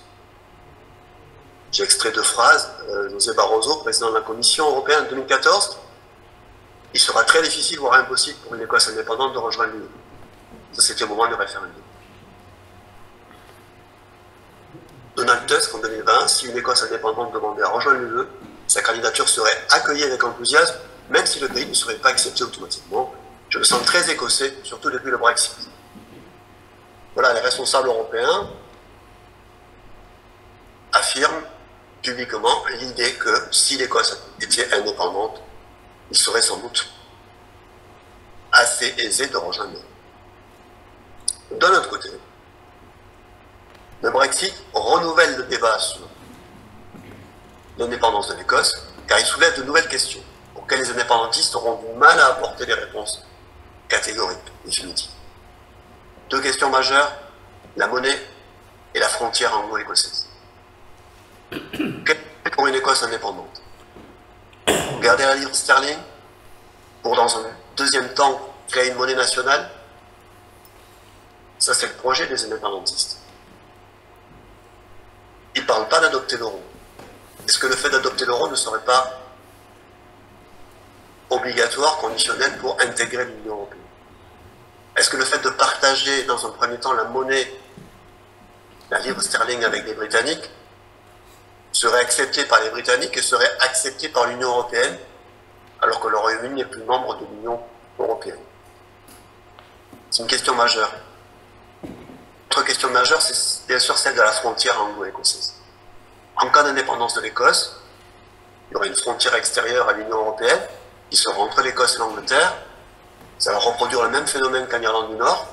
J'ai extrait deux phrases. José Barroso, président de la Commission européenne en 2014, il sera très difficile, voire impossible pour une Écosse indépendante de rejoindre l'Union. Ça, c'était au moment du référendum. Donald Tusk, en 2020, si une Écosse indépendante demandait à rejoindre l'UE, sa candidature serait accueillie avec enthousiasme, même si le pays ne serait pas accepté automatiquement. Je me sens très écossais, surtout depuis le Brexit. Voilà, les responsables européens affirment publiquement l'idée que si l'Écosse était indépendante, il serait sans doute assez aisé de rejoindre l'UE. D'un autre côté, Le Brexit renouvelle le débat sur l'indépendance de l'Écosse, car il soulève de nouvelles questions auxquelles les indépendantistes auront du mal à apporter des réponses catégoriques, définitives. Deux questions majeures, la monnaie et la frontière anglo-écossaise. Pour une Écosse indépendante, garder la livre sterling pour, dans un deuxième temps, créer une monnaie nationale, ça c'est le projet des indépendantistes. Ils ne parlent pas d'adopter l'euro. Est-ce que le fait d'adopter l'euro ne serait pas obligatoire, conditionnel pour intégrer l'Union européenne? Est-ce que le fait de partager dans un premier temps la monnaie, la livre sterling avec les Britanniques, serait accepté par les Britanniques et serait accepté par l'Union européenne, alors que le Royaume-Uni n'est plus membre de l'Union européenne? C'est une question majeure. Autre question majeure, c'est bien sûr celle de la frontière anglo-écossaise. En cas d'indépendance de l'Écosse, il y aurait une frontière extérieure à l'Union européenne qui serait entre l'Écosse et l'Angleterre. Ça va reproduire le même phénomène qu'en Irlande du Nord.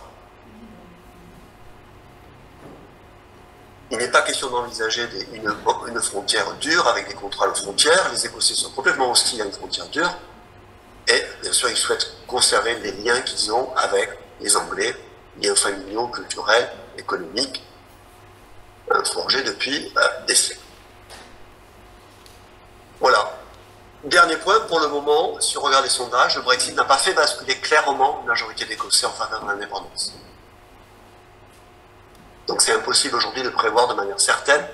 Il n'est pas question d'envisager une frontière dure avec des contrôles aux frontières. Les Écossais sont complètement hostiles à une frontière dure. Et bien sûr, ils souhaitent conserver les liens qu'ils ont avec les Anglais, liens familiaux, culturels, économiques, forgés depuis des siècles. Voilà. Dernier point, pour le moment, si on regarde les sondages, le Brexit n'a pas fait basculer clairement la majorité d'Écossais en faveur de l'indépendance. Donc c'est impossible aujourd'hui de prévoir de manière certaine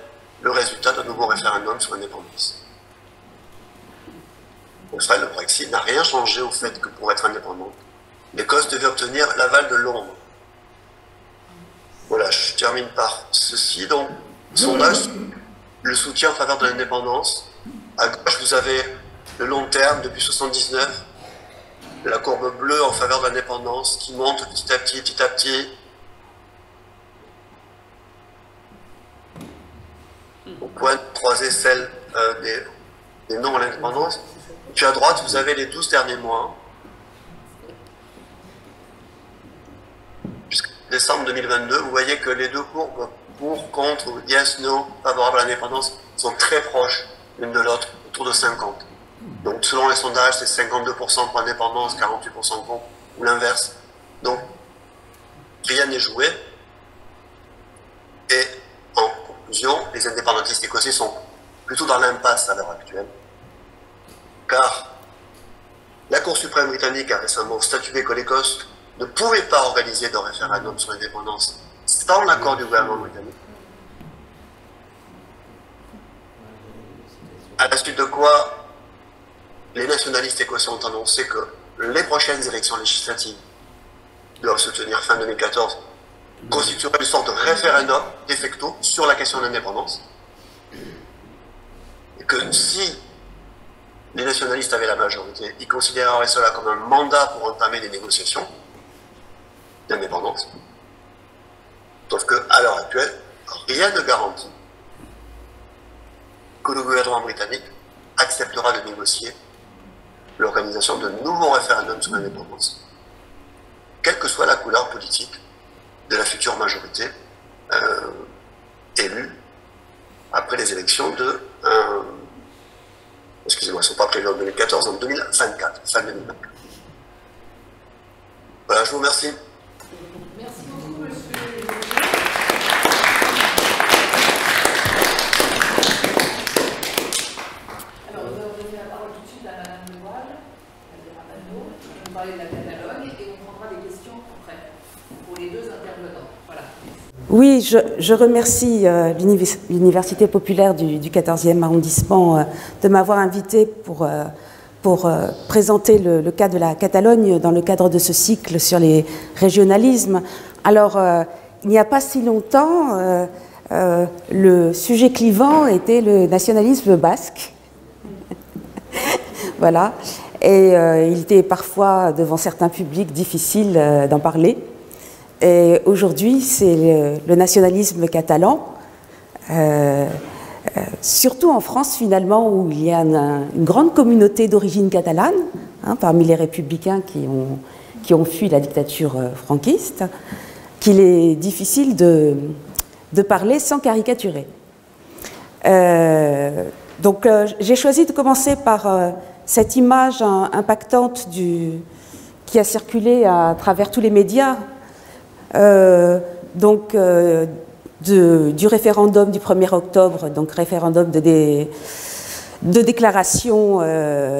le résultat d'un nouveau référendum sur l'indépendance. Enfin, le Brexit n'a rien changé au fait que pour être indépendante, l'Écosse devait obtenir l'aval de Londres. Voilà, je termine par ceci. Donc, sondage, le soutien en faveur de l'indépendance. À gauche, vous avez le long terme depuis 1979, la courbe bleue en faveur de l'indépendance qui monte petit à petit. Au point de croiser celle des non à l'indépendance. Puis à droite, vous avez les 12 derniers mois. Jusqu'à décembre 2022, vous voyez que les deux courbes, pour, contre, yes, no, favorable à l'indépendance, sont très proches l'une de l'autre, autour de 50. Donc selon les sondages, c'est 52% pour l'indépendance, 48% contre, ou l'inverse. Donc, rien n'est joué. Et en conclusion, les indépendantistes écossais sont plutôt dans l'impasse à l'heure actuelle. Car la Cour suprême britannique a récemment statué que l'Écosse ne pouvait pas organiser de référendum sur l'indépendance sans l'accord du gouvernement britannique. À la suite de quoi, les nationalistes écossais ont annoncé que les prochaines élections législatives doivent se tenir fin 2014, constitueraient une sorte de référendum de facto sur la question de l'indépendance. Et que si les nationalistes avaient la majorité, ils considéreraient cela comme un mandat pour entamer des négociations d'indépendance. Sauf qu'à l'heure actuelle, rien ne garantit que le gouvernement britannique acceptera de négocier l'organisation de nouveaux référendums sur l'indépendance, quelle que soit la couleur politique de la future majorité élue après les élections de... excusez-moi, elles ne sont pas prévues en 2014, en 2024, fin 2024. Voilà, je vous remercie. Merci beaucoup, monsieur. Alors, nous allons donner la parole tout de suite à Madame Levoile, on va parler de la Catalogne et on prendra des questions après, pour les deux intervenants. Voilà. Oui, je remercie l'Université populaire du 14e arrondissement de m'avoir invité pour présenter le cas de la Catalogne dans le cadre de ce cycle sur les régionalismes. Alors, il n'y a pas si longtemps, le sujet clivant était le nationalisme basque. Voilà. Et il était parfois, devant certains publics, difficile d'en parler. Et aujourd'hui, c'est le nationalisme catalan, surtout en France finalement, où il y a une grande communauté d'origine catalane, hein, parmi les républicains qui ont fui la dictature franquiste, qu'il est difficile de de parler sans caricaturer. Donc j'ai choisi de commencer par cette image impactante qui a circulé à travers tous les médias, du référendum du 1er octobre, donc référendum de déclaration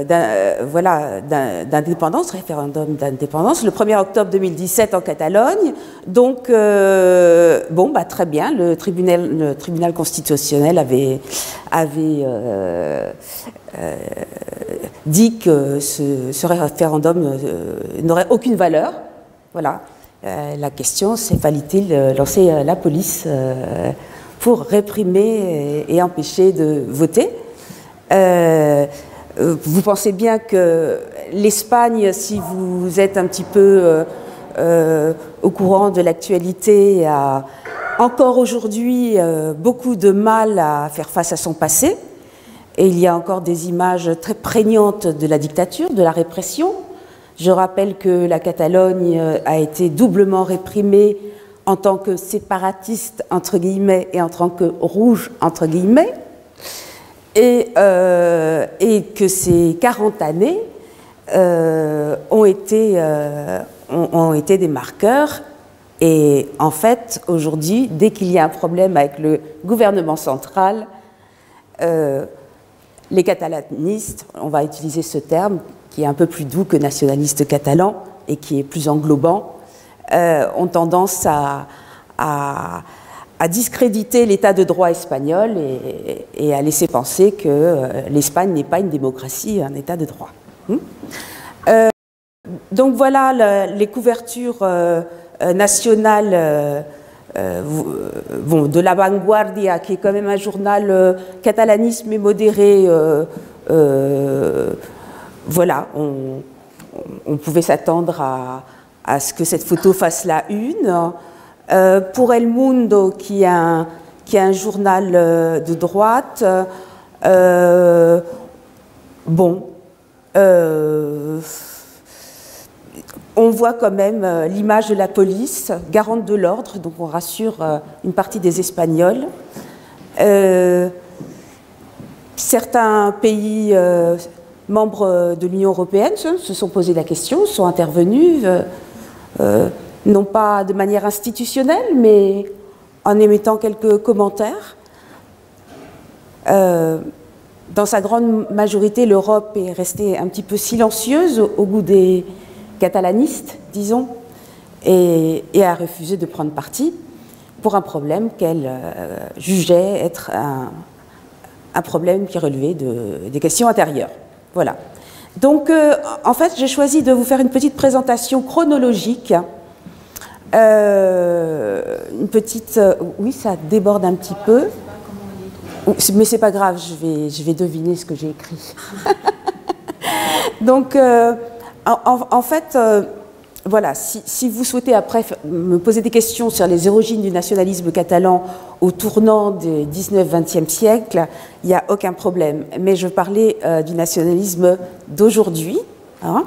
d'indépendance, référendum d'indépendance, le 1er octobre 2017 en Catalogne. Donc, très bien, le tribunal constitutionnel avait dit que ce référendum n'aurait aucune valeur. Voilà. La question, c'est fallait-il lancer la police pour réprimer et empêcher de voter. Vous pensez bien que l'Espagne, si vous êtes un petit peu au courant de l'actualité, a encore aujourd'hui beaucoup de mal à faire face à son passé. Et il y a encore des images très prégnantes de la dictature, de la répression. Je rappelle que la Catalogne a été doublement réprimée en tant que séparatiste, entre guillemets, et en tant que rouge, entre guillemets. Et que ces 40 années ont été des marqueurs. Et en fait, aujourd'hui, dès qu'il y a un problème avec le gouvernement central, les catalanistes, on va utiliser ce terme, qui est un peu plus doux que nationaliste catalan et qui est plus englobant, ont tendance à discréditer l'état de droit espagnol et à laisser penser que l'Espagne n'est pas une démocratie, un état de droit. Donc voilà les couvertures nationales de La Vanguardia, qui est quand même un journal catalaniste mais modéré. Voilà, on pouvait s'attendre à ce que cette photo fasse la une. Pour El Mundo, qui est un journal de droite, on voit quand même l'image de la police, garante de l'ordre, donc on rassure une partie des Espagnols. Certains pays membres de l'Union européenne se sont posés la question, sont intervenus, non pas de manière institutionnelle, mais en émettant quelques commentaires. Dans sa grande majorité, l'Europe est restée un petit peu silencieuse au goût des catalanistes, disons, et a refusé de prendre parti pour un problème qu'elle jugeait être un problème qui relevait des questions intérieures. Voilà. Donc, en fait, j'ai choisi de vous faire une petite présentation chronologique. Une petite... oui, ça déborde un petit peu. Mais c'est pas grave, je vais deviner ce que j'ai écrit. Donc, en fait, voilà, si vous souhaitez après me poser des questions sur les origines du nationalisme catalan au tournant du 19-20e siècle, il n'y a aucun problème. Mais je parlais du nationalisme d'aujourd'hui. Hein.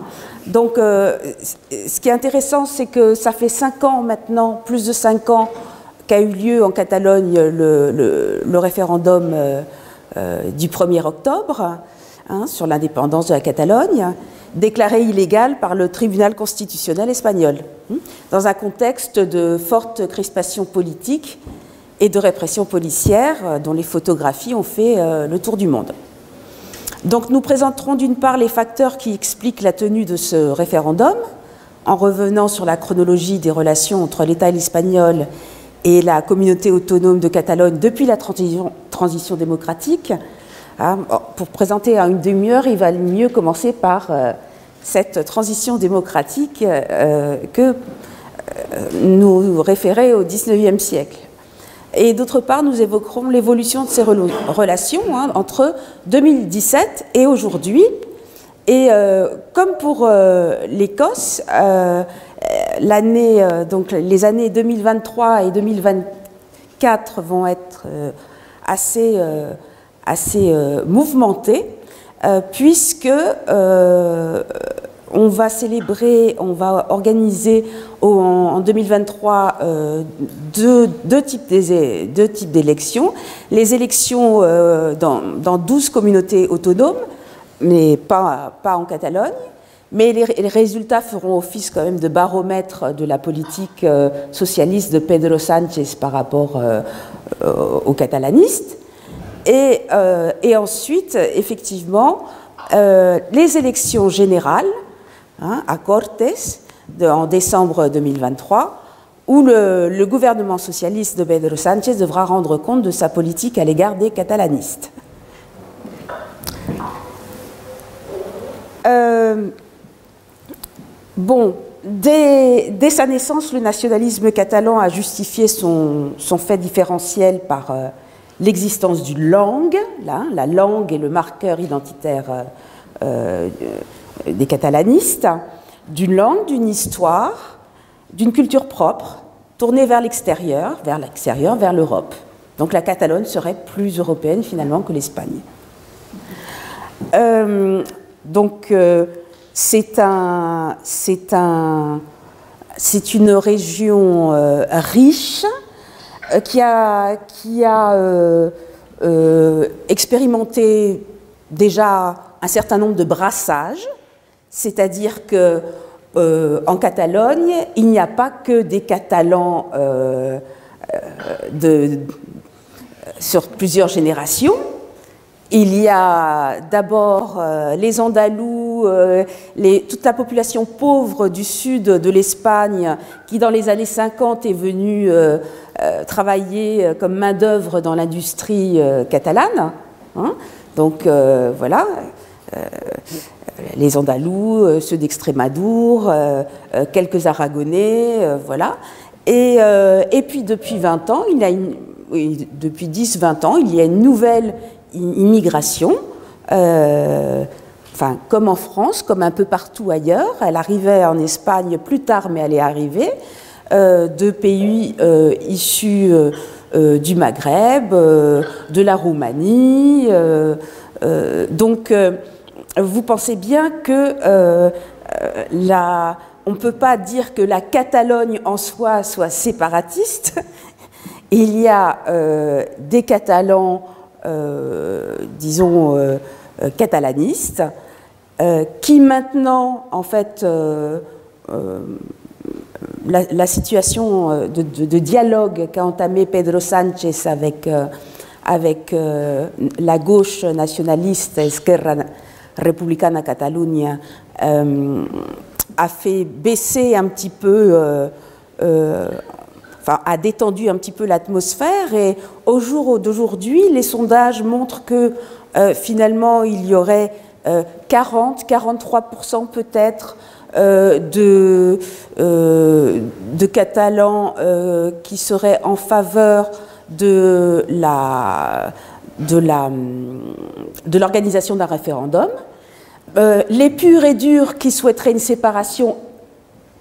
Donc, ce qui est intéressant, c'est que ça fait 5 ans maintenant, plus de 5 ans, qu'a eu lieu en Catalogne le référendum du 1er octobre sur l'indépendance de la Catalogne, déclaré illégal par le tribunal constitutionnel espagnol, dans un contexte de forte crispation politique et de répression policière dont les photographies ont fait le tour du monde. Donc nous présenterons d'une part les facteurs qui expliquent la tenue de ce référendum, en revenant sur la chronologie des relations entre l'État espagnol et la communauté autonome de Catalogne depuis la transition démocratique. Pour présenter à une demi-heure, il va mieux commencer par cette transition démocratique que nous référer au XIXe siècle. Et d'autre part, nous évoquerons l'évolution de ces relations entre 2017 et aujourd'hui. Et comme pour l'Écosse, donc les années 2023 et 2024 vont être assez mouvementées, puisque on va célébrer, on va organiser en 2023 deux types d'élections. Les élections dans 12 communautés autonomes, mais pas en Catalogne. Mais les résultats feront office quand même de baromètre de la politique socialiste de Pedro Sánchez par rapport aux catalanistes. Et ensuite, effectivement, les élections générales à Cortes en décembre 2023, où le gouvernement socialiste de Pedro Sánchez devra rendre compte de sa politique à l'égard des catalanistes. Bon, dès sa naissance, le nationalisme catalan a justifié son fait différentiel par l'existence d'une langue. La langue est le marqueur identitaire des catalanistes, d'une langue, d'une histoire, d'une culture propre, tournée vers l'extérieur, vers l'Europe. Donc la Catalogne serait plus européenne finalement que l'Espagne. C'est une région riche qui a expérimenté déjà un certain nombre de brassages, c'est-à-dire que en Catalogne, il n'y a pas que des Catalans sur plusieurs générations. Il y a d'abord les Andalous, toute la population pauvre du sud de l'Espagne qui, dans les années 50, est venue travailler comme main-d'œuvre dans l'industrie catalane. Donc voilà, les Andalous, ceux d'Extrémadour, quelques Aragonais, voilà. Et puis depuis 20 ans, depuis 10-20 ans, il y a une nouvelle immigration, enfin, comme en France, comme un peu partout ailleurs. Elle arrivait en Espagne plus tard, mais elle est arrivée, de pays issus du Maghreb, de la Roumanie. Donc, vous pensez bien que on ne peut pas dire que la Catalogne en soi soit séparatiste. Il y a des Catalans disons, catalanistes, qui maintenant, en fait, la situation de dialogue qu'a entamé Pedro Sánchez avec la gauche nationaliste, Esquerra Republicana Catalunya, a fait baisser un petit peu enfin, a détendu un petit peu l'atmosphère, et au jour d'aujourd'hui, les sondages montrent que finalement, il y aurait 43% peut-être de Catalans qui seraient en faveur de l'organisation d'un référendum. Les purs et durs qui souhaiteraient une séparation,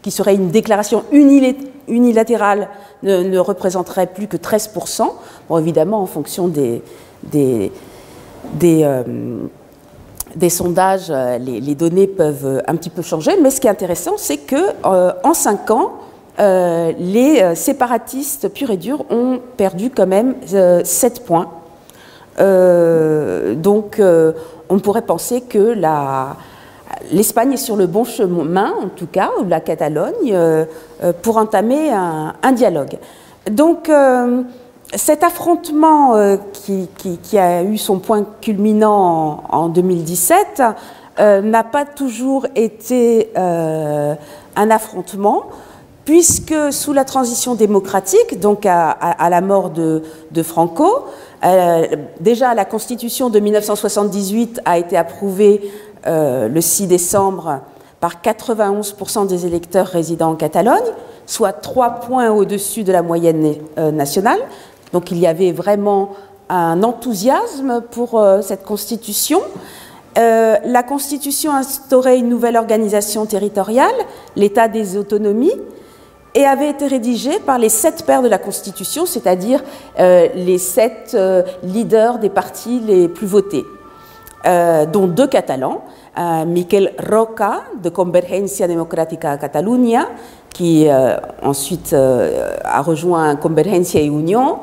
qui serait une déclaration unilatérale, ne représenterait plus que 13%. Bon, évidemment, en fonction des sondages, les données peuvent un petit peu changer, mais ce qui est intéressant, c'est qu'en 5 ans, les séparatistes purs et durs ont perdu quand même 7 points. Donc, on pourrait penser que l'Espagne est sur le bon chemin, en tout cas, ou la Catalogne, pour entamer un dialogue. Donc, cet affrontement qui a eu son point culminant en 2017 n'a pas toujours été un affrontement, puisque sous la transition démocratique, donc à la mort de Franco, déjà la Constitution de 1978 a été approuvée le 6 décembre par 91% des électeurs résidant en Catalogne, soit 3 points au-dessus de la moyenne nationale. Donc il y avait vraiment un enthousiasme pour cette Constitution. La Constitution instaurait une nouvelle organisation territoriale, l'État des autonomies, et avait été rédigée par les 7 pères de la Constitution, c'est-à-dire les 7 leaders des partis les plus votés. dont 2 Catalans, Miquel Roca de Convergencia Democrática Catalunya, qui ensuite a rejoint Convergencia i Unió.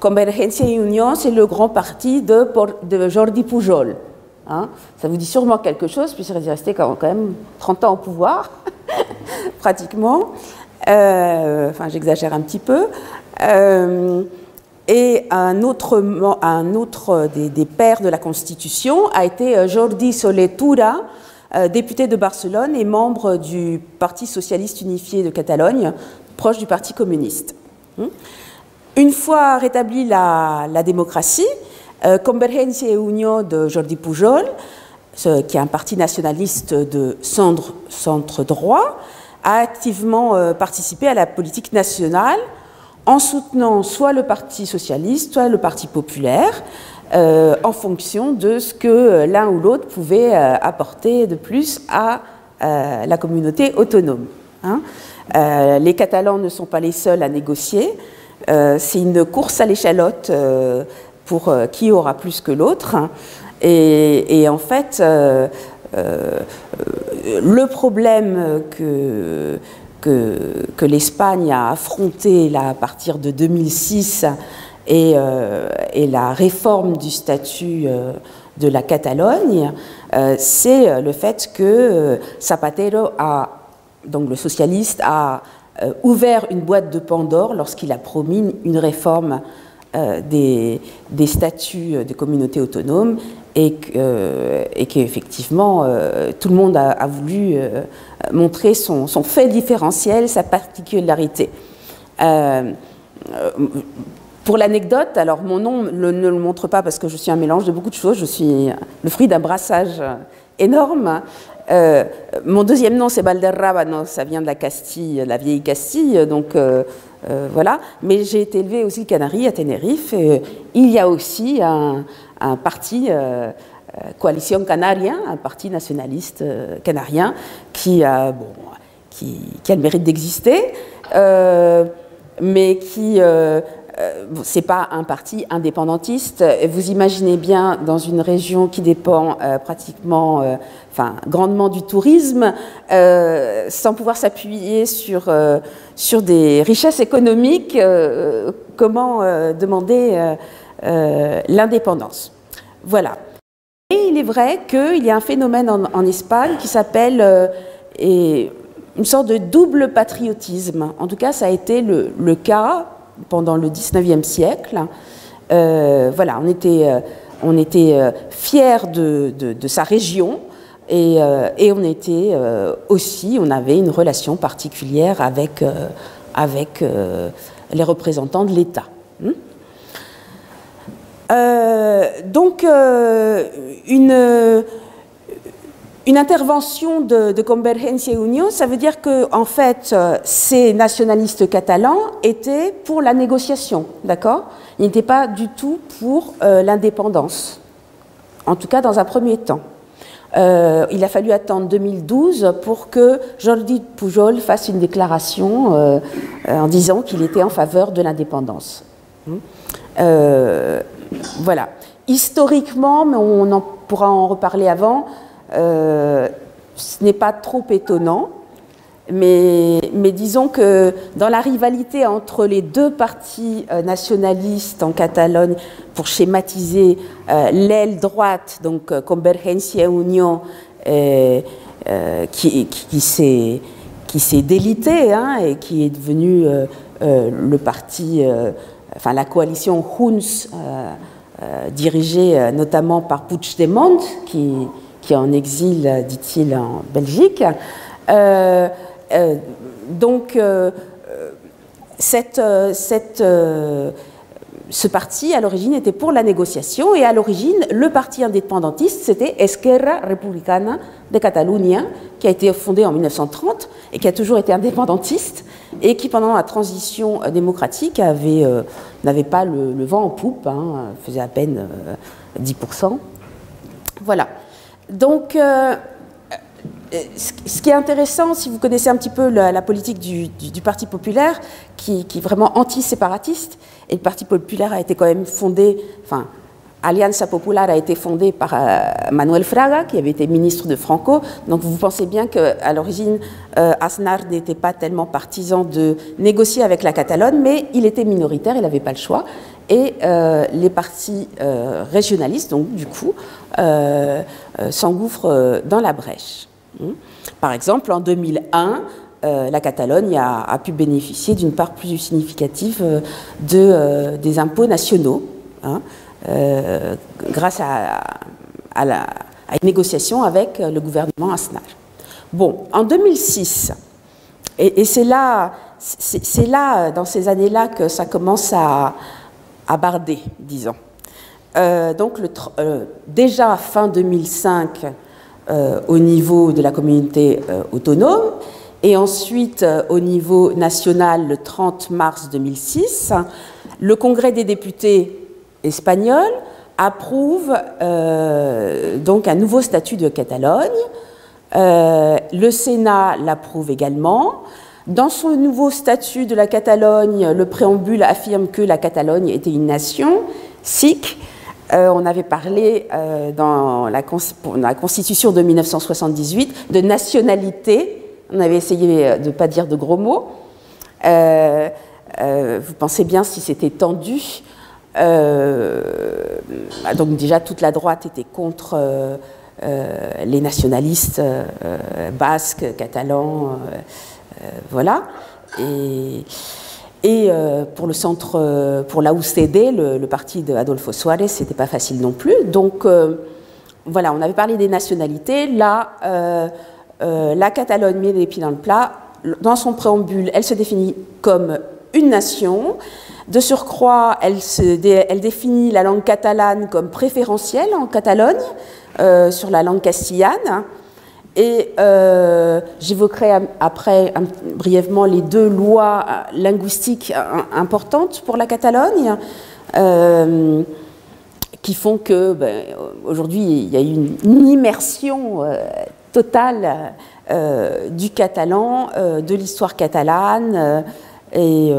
Convergencia i Unió, c'est le grand parti de Jordi Pujol. Hein, ça vous dit sûrement quelque chose, puisqu'il est resté quand même 30 ans au pouvoir, pratiquement. Enfin, j'exagère un petit peu. Et un autre des pères de la Constitution a été Jordi Solé Tura, député de Barcelone et membre du Parti socialiste unifié de Catalogne, proche du Parti communiste. Une fois rétablie la démocratie, Convergencia i Unió de Jordi Pujol, qui est un parti nationaliste de centre droit, a activement participé à la politique nationale en soutenant soit le Parti socialiste, soit le Parti populaire, en fonction de ce que l'un ou l'autre pouvait apporter de plus à la communauté autonome. Hein. Les Catalans ne sont pas les seuls à négocier. C'est une course à l'échalote pour qui aura plus que l'autre. Et en fait, le problème que l'Espagne a affronté là, à partir de 2006 et la réforme du statut de la Catalogne, c'est le fait que Zapatero, donc le socialiste, a ouvert une boîte de Pandore lorsqu'il a promis une réforme des statuts des communautés autonomes et qu'effectivement tout le monde a voulu montrer son fait différentiel, sa particularité. Pour l'anecdote, alors mon nom ne le montre pas parce que je suis un mélange de beaucoup de choses, je suis le fruit d'un brassage énorme. Mon deuxième nom c'est Valderrábano, ça vient de la Castille, la vieille Castille, donc voilà. Mais j'ai été élevée aux îles Canaries, à Tenerife. Il y a aussi un parti, Coalition Canaria, un parti nationaliste canarien qui a le mérite d'exister, mais qui c'est pas un parti indépendantiste. Vous imaginez bien dans une région qui dépend pratiquement, grandement du tourisme, sans pouvoir s'appuyer sur des richesses économiques, comment demander l'indépendance. Voilà. Et il est vrai qu'il y a un phénomène en Espagne qui s'appelle une sorte de double patriotisme. En tout cas, ça a été le cas pendant le XIXe siècle. Voilà, on était fiers de sa région et on était aussi, on avait une relation particulière avec les représentants de l'État. Donc, une intervention de Convergencia i Unió, ça veut dire que, en fait, ces nationalistes catalans étaient pour la négociation, d'accord? Ils n'étaient pas du tout pour l'indépendance, en tout cas dans un premier temps. Il a fallu attendre 2012 pour que Jordi Pujol fasse une déclaration en disant qu'il était en faveur de l'indépendance. Voilà. Historiquement, mais on pourra en reparler avant, ce n'est pas trop étonnant, mais disons que dans la rivalité entre les deux partis nationalistes en Catalogne, pour schématiser l'aile droite, donc Convergencia i Unió, qui s'est délité hein, et qui est devenu le parti, la coalition Junts, dirigée notamment par Puigdemont, qui est en exil, dit-il, en Belgique. Donc, ce parti, à l'origine, était pour la négociation, et à l'origine, le parti indépendantiste, c'était Esquerra Republicana de Catalunya, qui a été fondé en 1930 et qui a toujours été indépendantiste, et qui, pendant la transition démocratique, n'avait pas le vent en poupe, hein, faisait à peine 10%. Voilà. Donc, ce qui est intéressant, si vous connaissez un petit peu la politique du Parti populaire, qui est vraiment anti-séparatiste, et le Parti populaire a été quand même fondé, Alianza Popular a été fondée par Manuel Fraga, qui avait été ministre de Franco. Donc vous pensez bien qu'à l'origine, Aznar n'était pas tellement partisan de négocier avec la Catalogne, mais il était minoritaire, il n'avait pas le choix. Et les partis régionalistes, donc du coup, s'engouffrent dans la brèche. Par exemple, en 2001, la Catalogne a pu bénéficier d'une part plus significative des impôts nationaux, grâce à une négociation avec le gouvernement Aznar. Bon, en 2006, et c'est là, dans ces années-là, que ça commence à barder, disons. Donc, déjà fin 2005, au niveau de la communauté autonome, et ensuite au niveau national le 30 mars 2006, le Congrès des députés espagnol approuve donc un nouveau statut de Catalogne. Le Sénat l'approuve également. Dans son nouveau statut de la Catalogne, le préambule affirme que la Catalogne était une nation sikh. On avait parlé dans la Constitution de 1978 de nationalité. On avait essayé de ne pas dire de gros mots. Vous pensez bien si c'était tendu. Donc déjà, toute la droite était contre les nationalistes basques, catalans, voilà. Et pour le centre, pour la UCD, le parti d'Adolfo Suárez, c'était pas facile non plus. Donc voilà, on avait parlé des nationalités. Là, la Catalogne met les pieds dans le plat. Dans son préambule, elle se définit comme une nation. De surcroît, elle définit la langue catalane comme préférentielle en Catalogne sur la langue castillane. Et j'évoquerai après brièvement les deux lois linguistiques importantes pour la Catalogne qui font que aujourd'hui il y a eu une immersion totale du catalan, de l'histoire catalane. Et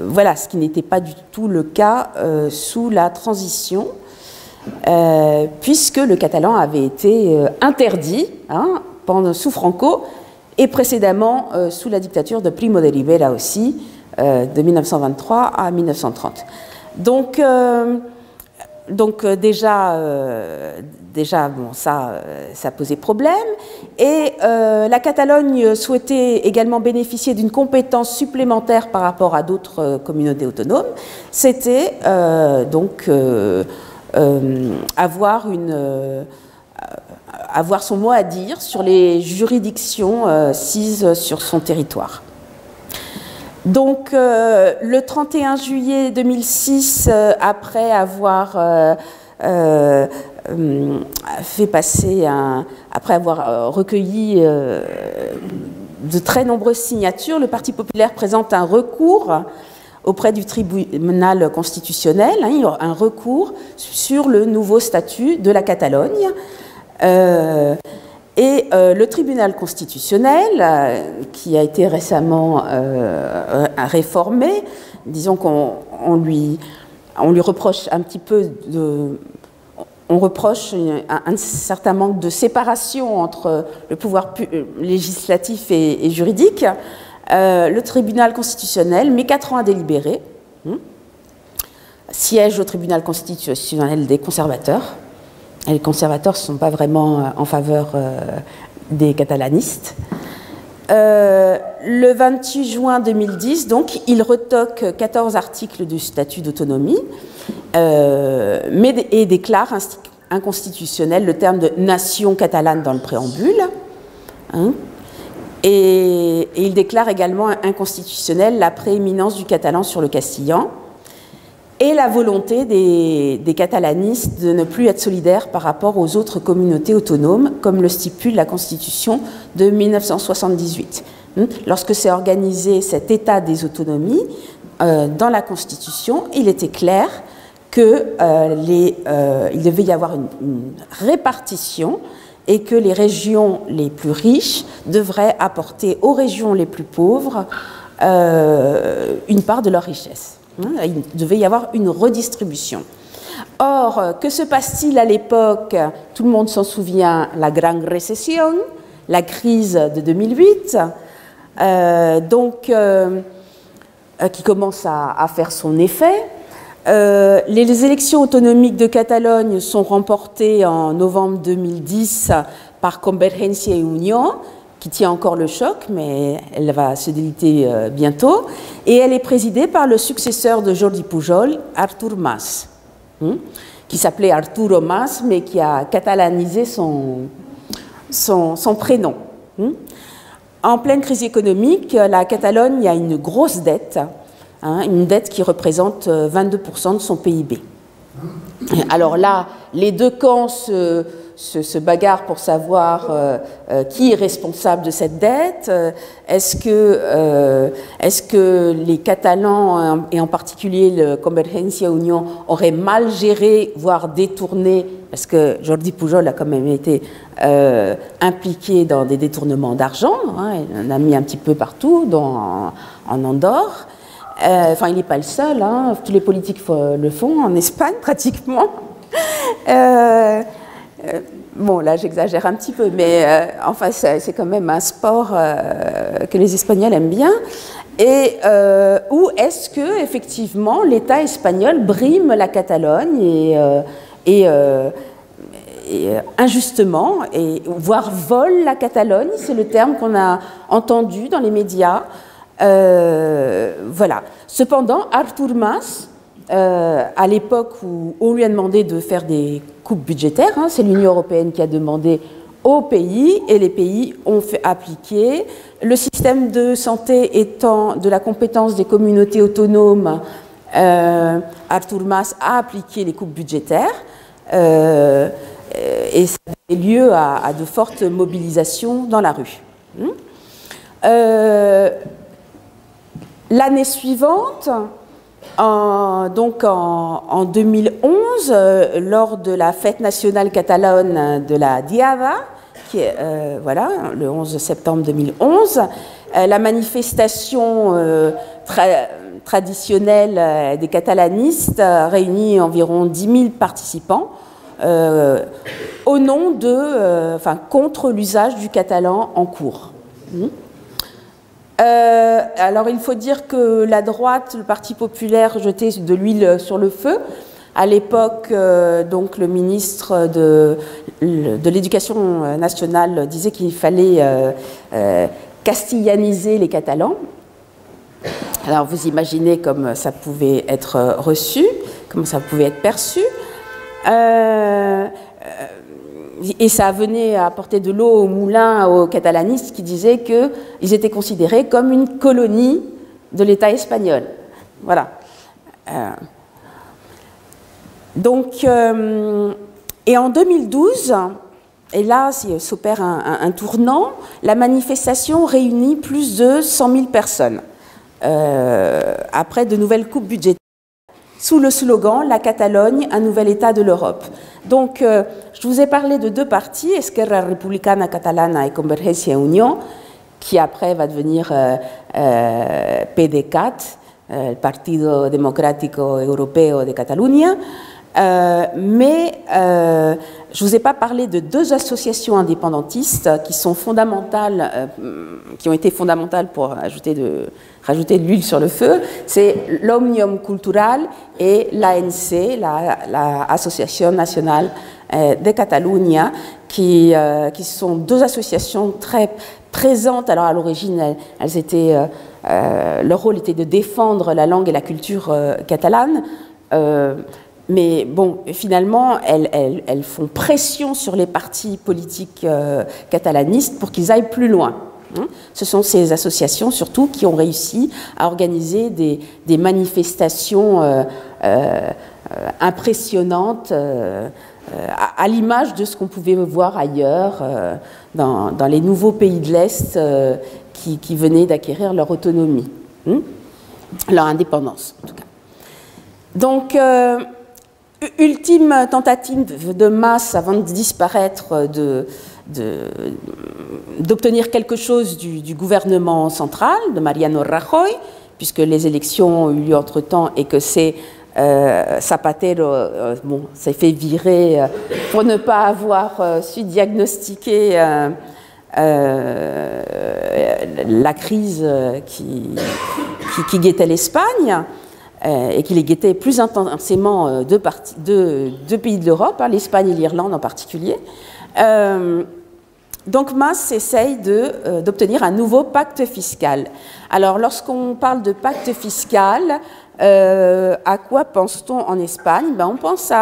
voilà, ce qui n'était pas du tout le cas sous la transition, puisque le catalan avait été interdit sous Franco et précédemment sous la dictature de Primo de Rivera aussi, de 1923 à 1930. Donc déjà bon, ça posait problème. Et la Catalogne souhaitait également bénéficier d'une compétence supplémentaire par rapport à d'autres communautés autonomes. C'était donc avoir son mot à dire sur les juridictions sises sur son territoire. Donc, le 31 juillet 2006, après avoir après avoir recueilli de très nombreuses signatures, le Parti populaire présente un recours auprès du tribunal constitutionnel, un recours sur le nouveau statut de la Catalogne. Et le tribunal constitutionnel, qui a été récemment réformé, disons qu'on lui reproche un petit peu on reproche un certain manque de séparation entre le pouvoir législatif et juridique. Le tribunal constitutionnel met 4 ans à délibérer, siège au tribunal constitutionnel des conservateurs. Et les conservateurs ne sont pas vraiment en faveur des catalanistes. Le 28 juin 2010, donc, il retoque 14 articles du statut d'autonomie et déclare inconstitutionnel le terme de nation catalane dans le préambule. Et il déclare également inconstitutionnelle la prééminence du catalan sur le castillan et la volonté des catalanistes de ne plus être solidaires par rapport aux autres communautés autonomes, comme le stipule la Constitution de 1978. Lorsque s'est organisé cet état des autonomies, dans la Constitution, il était clair qu'il devait y avoir une répartition et que les régions les plus riches devraient apporter aux régions les plus pauvres une part de leur richesse. Il devait y avoir une redistribution. Or, que se passe-t-il à l'époque? Tout le monde s'en souvient, la Grande Récession, la crise de 2008, qui commence à faire son effet. Les élections autonomiques de Catalogne sont remportées en novembre 2010 par Convergencia y Unió, qui tient encore le choc, mais elle va se déliter bientôt. Et elle est présidée par le successeur de Jordi Pujol, Artur Mas, qui s'appelait Arturo Mas, mais qui a catalanisé son prénom. En pleine crise économique, la Catalogne a une grosse dette, une dette qui représente 22% de son PIB. Alors là, les deux camps se bagarrent pour savoir qui est responsable de cette dette. Est-ce que les Catalans, et en particulier le Convergencia Unió, auraient mal géré, voire détourné, parce que Jordi Pujol a quand même été impliqué dans des détournements d'argent, il en a mis un petit peu partout, en Andorre. Enfin, il n'est pas le seul, tous les politiques le font, en Espagne pratiquement. Bon, là, j'exagère un petit peu, mais enfin, c'est quand même un sport que les Espagnols aiment bien. Et où est-ce que, effectivement, l'État espagnol brime la Catalogne et injustement, voire vole la Catalogne, c'est le terme qu'on a entendu dans les médias. Voilà. Cependant, Artur Mas, à l'époque où on lui a demandé de faire des coupes budgétaires, c'est l'Union européenne qui a demandé aux pays, et les pays ont fait appliquer. Le système de santé étant de la compétence des communautés autonomes, Artur Mas a appliqué les coupes budgétaires, et ça a donné lieu à de fortes mobilisations dans la rue. L'année suivante, donc en 2011, lors de la fête nationale catalane de la Diada, qui est voilà, le 11 septembre 2011, la manifestation traditionnelle des catalanistes réunit environ 10 000 participants au nom contre l'usage du catalan en cours. Alors il faut dire que la droite, le Parti populaire, jetait de l'huile sur le feu. À l'époque, donc le ministre de l'Éducation nationale disait qu'il fallait castillaniser les Catalans. Alors vous imaginez comme ça pouvait être reçu, comment ça pouvait être perçu. Et ça venait apporter de l'eau au moulin aux catalanistes qui disaient qu'ils étaient considérés comme une colonie de l'État espagnol. Voilà. Donc, et en 2012, et là s'opère un tournant, la manifestation réunit plus de 100 000 personnes, après de nouvelles coupes budgétaires, sous le slogan « La Catalogne, un nouvel État de l'Europe ». Donc, je vous ai parlé de deux partis, Esquerra Republicana Catalana et Convergencia y Unió, qui après va devenir PDeCAT, le Partido Democrático Europeo de Catalunya. Mais je ne vous ai pas parlé de deux associations indépendantistes qui sont fondamentales, qui ont été fondamentales pour rajouter de l'huile sur le feu. C'est l'Òmnium Cultural et l'ANC, l'Association nationale de Catalunya, qui sont deux associations très présentes. Alors à l'origine, elles étaient, leur rôle était de défendre la langue et la culture catalane. Mais bon, finalement, elles font pression sur les partis politiques catalanistes pour qu'ils aillent plus loin. Ce sont ces associations, surtout, qui ont réussi à organiser des manifestations impressionnantes, à l'image de ce qu'on pouvait voir ailleurs, dans les nouveaux pays de l'Est qui venaient d'acquérir leur autonomie, leur indépendance, en tout cas. Donc, ultime tentative de masse avant de disparaître, d'obtenir quelque chose du gouvernement central, de Mariano Rajoy, puisque les élections ont eu lieu entre-temps et que c'est Zapatero bon, s'est fait virer pour ne pas avoir su diagnostiquer la crise qui guettait l'Espagne et qui les guettait plus intensément deux pays de l'Europe, hein, l'Espagne et l'Irlande en particulier. Donc Mas essaye d'obtenir un nouveau pacte fiscal. Alors lorsqu'on parle de pacte fiscal, à quoi pense-t-on en Espagne? On pense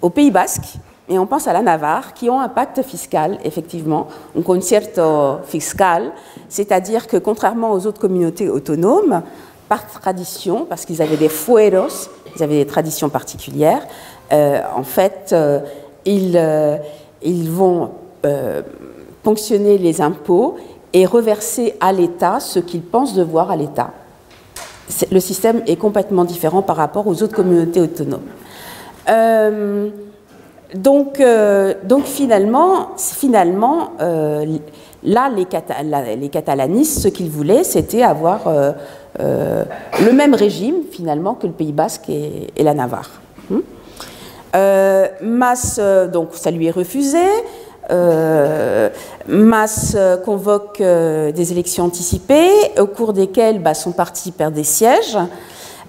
au Pays Basque et on pense à la Navarre qui ont un pacte fiscal, effectivement, un concierto fiscal, c'est-à-dire que contrairement aux autres communautés autonomes, par tradition, parce qu'ils avaient des fueros, ils avaient des traditions particulières, en fait, ils vont ponctionner les impôts et reverser à l'État ce qu'ils pensent devoir à l'État. Le système est complètement différent par rapport aux autres communautés autonomes. Donc finalement là, les catalanistes, ce qu'ils voulaient, c'était avoir le même régime, finalement, que le Pays Basque et la Navarre. Mas, donc, ça lui est refusé. Mas convoque des élections anticipées, au cours desquelles son parti perd des sièges.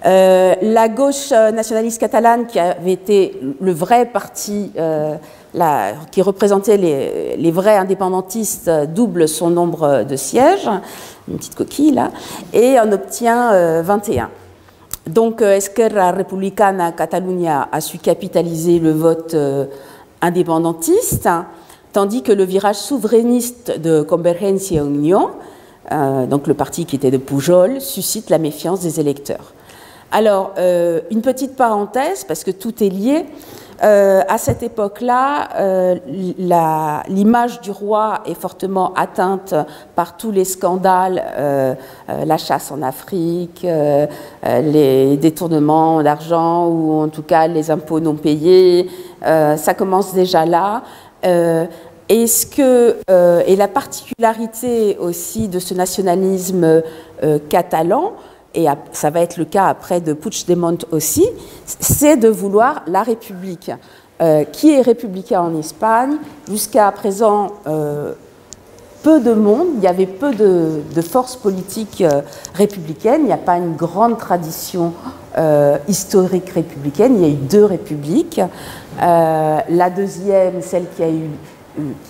La gauche nationaliste catalane, qui avait été le vrai parti qui représentait les vrais indépendantistes, double son nombre de sièges, une petite coquille là, et en obtient 21. Donc Esquerra Republicana Catalunya a su capitaliser le vote indépendantiste, tandis que le virage souverainiste de Convergencia y Unió, donc le parti qui était de Pujol, suscite la méfiance des électeurs. Alors, une petite parenthèse, parce que tout est lié. À cette époque-là, l'image du roi est fortement atteinte par tous les scandales, la chasse en Afrique, les détournements d'argent ou en tout cas les impôts non payés. Ça commence déjà là. Et la particularité aussi de ce nationalisme catalan, et ça va être le cas après de Puigdemont aussi, c'est de vouloir la République. Qui est républicain en Espagne? Jusqu'à présent, peu de monde, il y avait peu de forces politiques républicaines, il n'y a pas une grande tradition historique républicaine, il y a eu 2 républiques. La deuxième, celle qui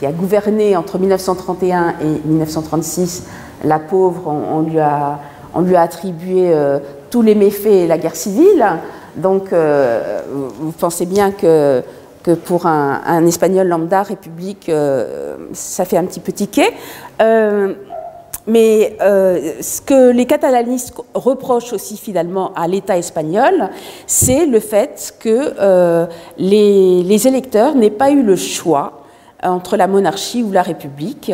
a gouverné entre 1931 et 1936, la pauvre, on lui a attribué tous les méfaits et la guerre civile. Donc, vous pensez bien que pour un Espagnol lambda, République, ça fait un petit peu tiquer. Mais ce que les catalanistes reprochent aussi finalement à l'État espagnol, c'est le fait que les électeurs n'aient pas eu le choix entre la monarchie ou la République,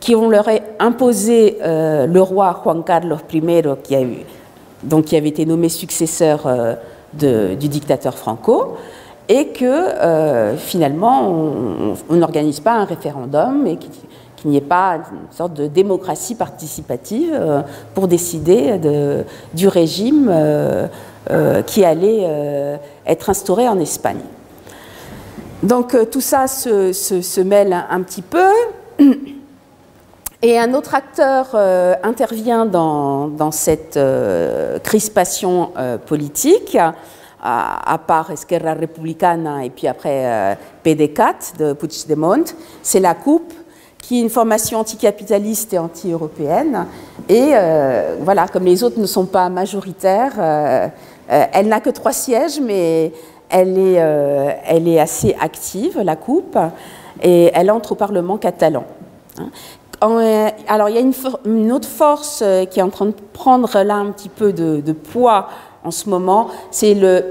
qu'on leur ait imposé le roi Juan Carlos I, qui avait été nommé successeur du dictateur Franco, et que finalement on n'organise pas un référendum et qu'il n'y ait pas une sorte de démocratie participative pour décider du régime qui allait être instauré en Espagne. Donc tout ça se mêle un petit peu. Et un autre acteur intervient dans cette crispation politique, à part Esquerra Republicana et puis après PDeCAT de Puigdemont, c'est la CUP, qui est une formation anticapitaliste et anti-européenne. Et voilà, comme les autres ne sont pas majoritaires, elle n'a que 3 sièges, mais elle est assez active, la CUP, et elle entre au Parlement catalan. Alors, il y a une autre force qui est en train de prendre là un petit peu de poids en ce moment, c'est le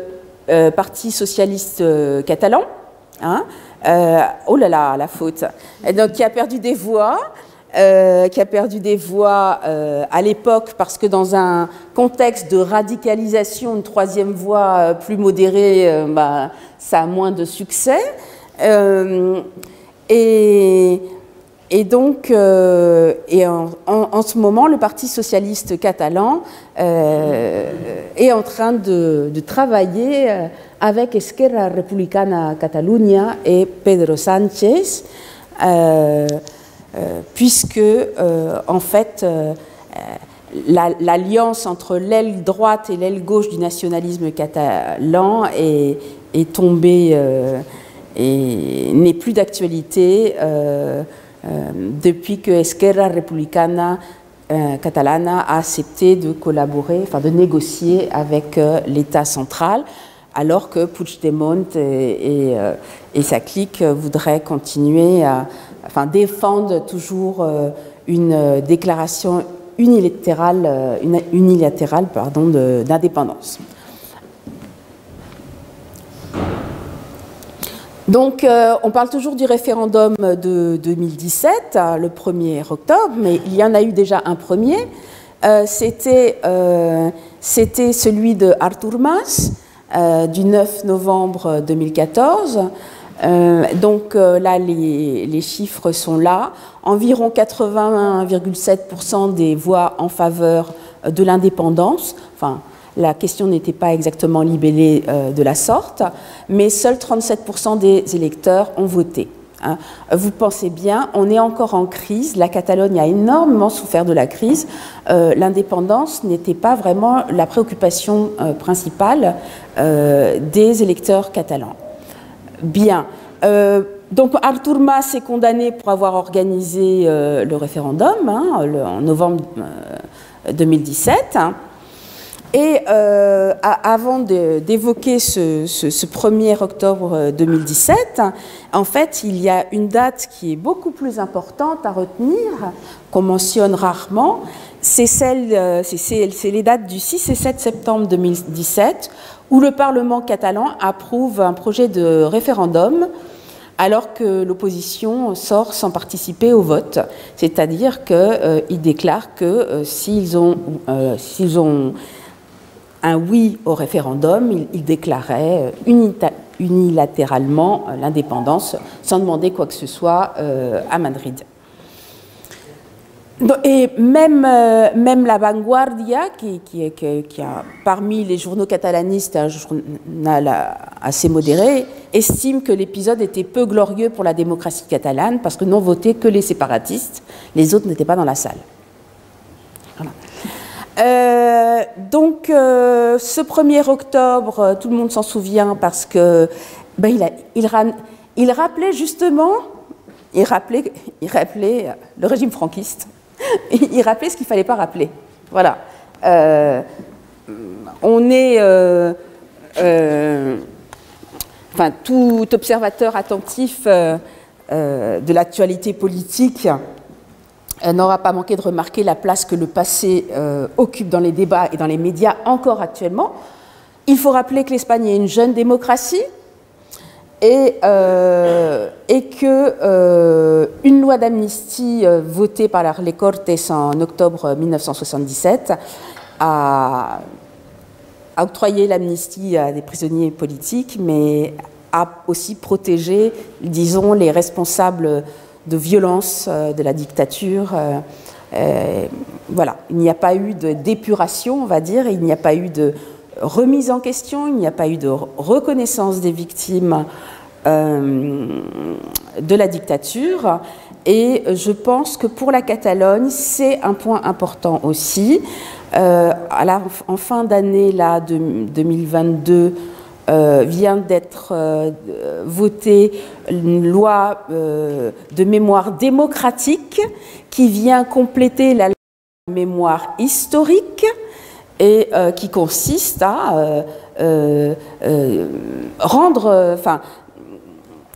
Parti socialiste catalan. Hein, oh là là, la faute. Et donc, qui a perdu des voix. À l'époque, parce que dans un contexte de radicalisation, une 3e voie plus modérée, ça a moins de succès. Et Et donc, en ce moment, le Parti socialiste catalan est en train de travailler avec Esquerra Republicana Catalunya et Pedro Sánchez, puisque, en fait, l'alliance entre l'aile droite et l'aile gauche du nationalisme catalan est tombée et n'est plus d'actualité depuis que Esquerra Republicana Catalana a accepté de collaborer, enfin de négocier avec l'État central, alors que Puigdemont et sa clique voudraient continuer à défendre toujours une déclaration unilatérale d'indépendance. Donc, on parle toujours du référendum de 2017, le 1er octobre, mais il y en a eu déjà un premier. C'était celui de Artur Mas, du 9 novembre 2014. Donc là, les chiffres sont là. Environ 81,7% des voix en faveur de l'indépendance. Enfin, la question n'était pas exactement libellée de la sorte, mais seuls 37% des électeurs ont voté. Vous pensez bien, on est encore en crise. La Catalogne a énormément souffert de la crise. L'indépendance n'était pas vraiment la préoccupation principale des électeurs catalans. Bien. Donc Artur Mas est condamné pour avoir organisé le référendum en novembre 2017. Et avant d'évoquer ce 1er octobre 2017, en fait, il y a une date qui est beaucoup plus importante à retenir, qu'on mentionne rarement. C'est les dates du 6 et 7 septembre 2017, où le Parlement catalan approuve un projet de référendum, alors que l'opposition sort sans participer au vote. C'est-à-dire qu'ils déclarent que s'ils ont un oui au référendum, il déclarait unilatéralement l'indépendance sans demander quoi que ce soit à Madrid. Et même La Vanguardia, qui a parmi les journaux catalanistes un journal assez modéré, estime que l'épisode était peu glorieux pour la démocratie catalane parce que n'ont voté que les séparatistes, les autres n'étaient pas dans la salle. Voilà. Donc, ce 1er octobre, tout le monde s'en souvient parce que il rappelait justement, il rappelait le régime franquiste. Il rappelait ce qu'il ne fallait pas rappeler. Voilà. On est, tout observateur attentif de l'actualité politique n'aura pas manqué de remarquer la place que le passé occupe dans les débats et dans les médias encore actuellement. Il faut rappeler que l'Espagne est une jeune démocratie et que une loi d'amnistie votée par les Cortes en octobre 1977 a octroyé l'amnistie à des prisonniers politiques, mais a aussi protégé, disons, les responsables de violence de la dictature. Voilà, il n'y a pas eu d'épuration, on va dire, il n'y a pas eu de remise en question, il n'y a pas eu de reconnaissance des victimes de la dictature. Et je pense que pour la Catalogne, c'est un point important aussi. En fin d'année 2022, vient d'être votée une loi de mémoire démocratique qui vient compléter la loi de mémoire historique et qui consiste à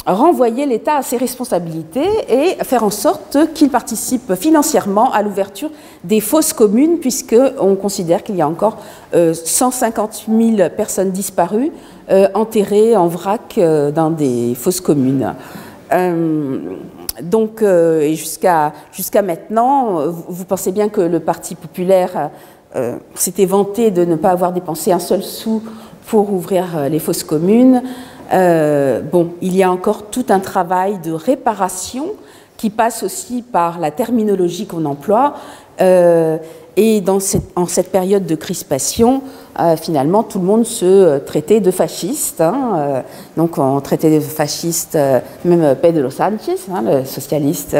renvoyer l'État à ses responsabilités et faire en sorte qu'il participe financièrement à l'ouverture des fosses communes, puisqu'on considère qu'il y a encore 150 000 personnes disparues enterrées en vrac dans des fosses communes. Donc, jusqu'à maintenant, vous pensez bien que le Parti populaire s'était vanté de ne pas avoir dépensé un seul sou pour ouvrir les fosses communes. Il y a encore tout un travail de réparation qui passe aussi par la terminologie qu'on emploie. Et en cette période de crispation, finalement, tout le monde se traitait de fasciste. Hein, donc, on traitait de fasciste, même Pedro Sánchez, hein, le socialiste,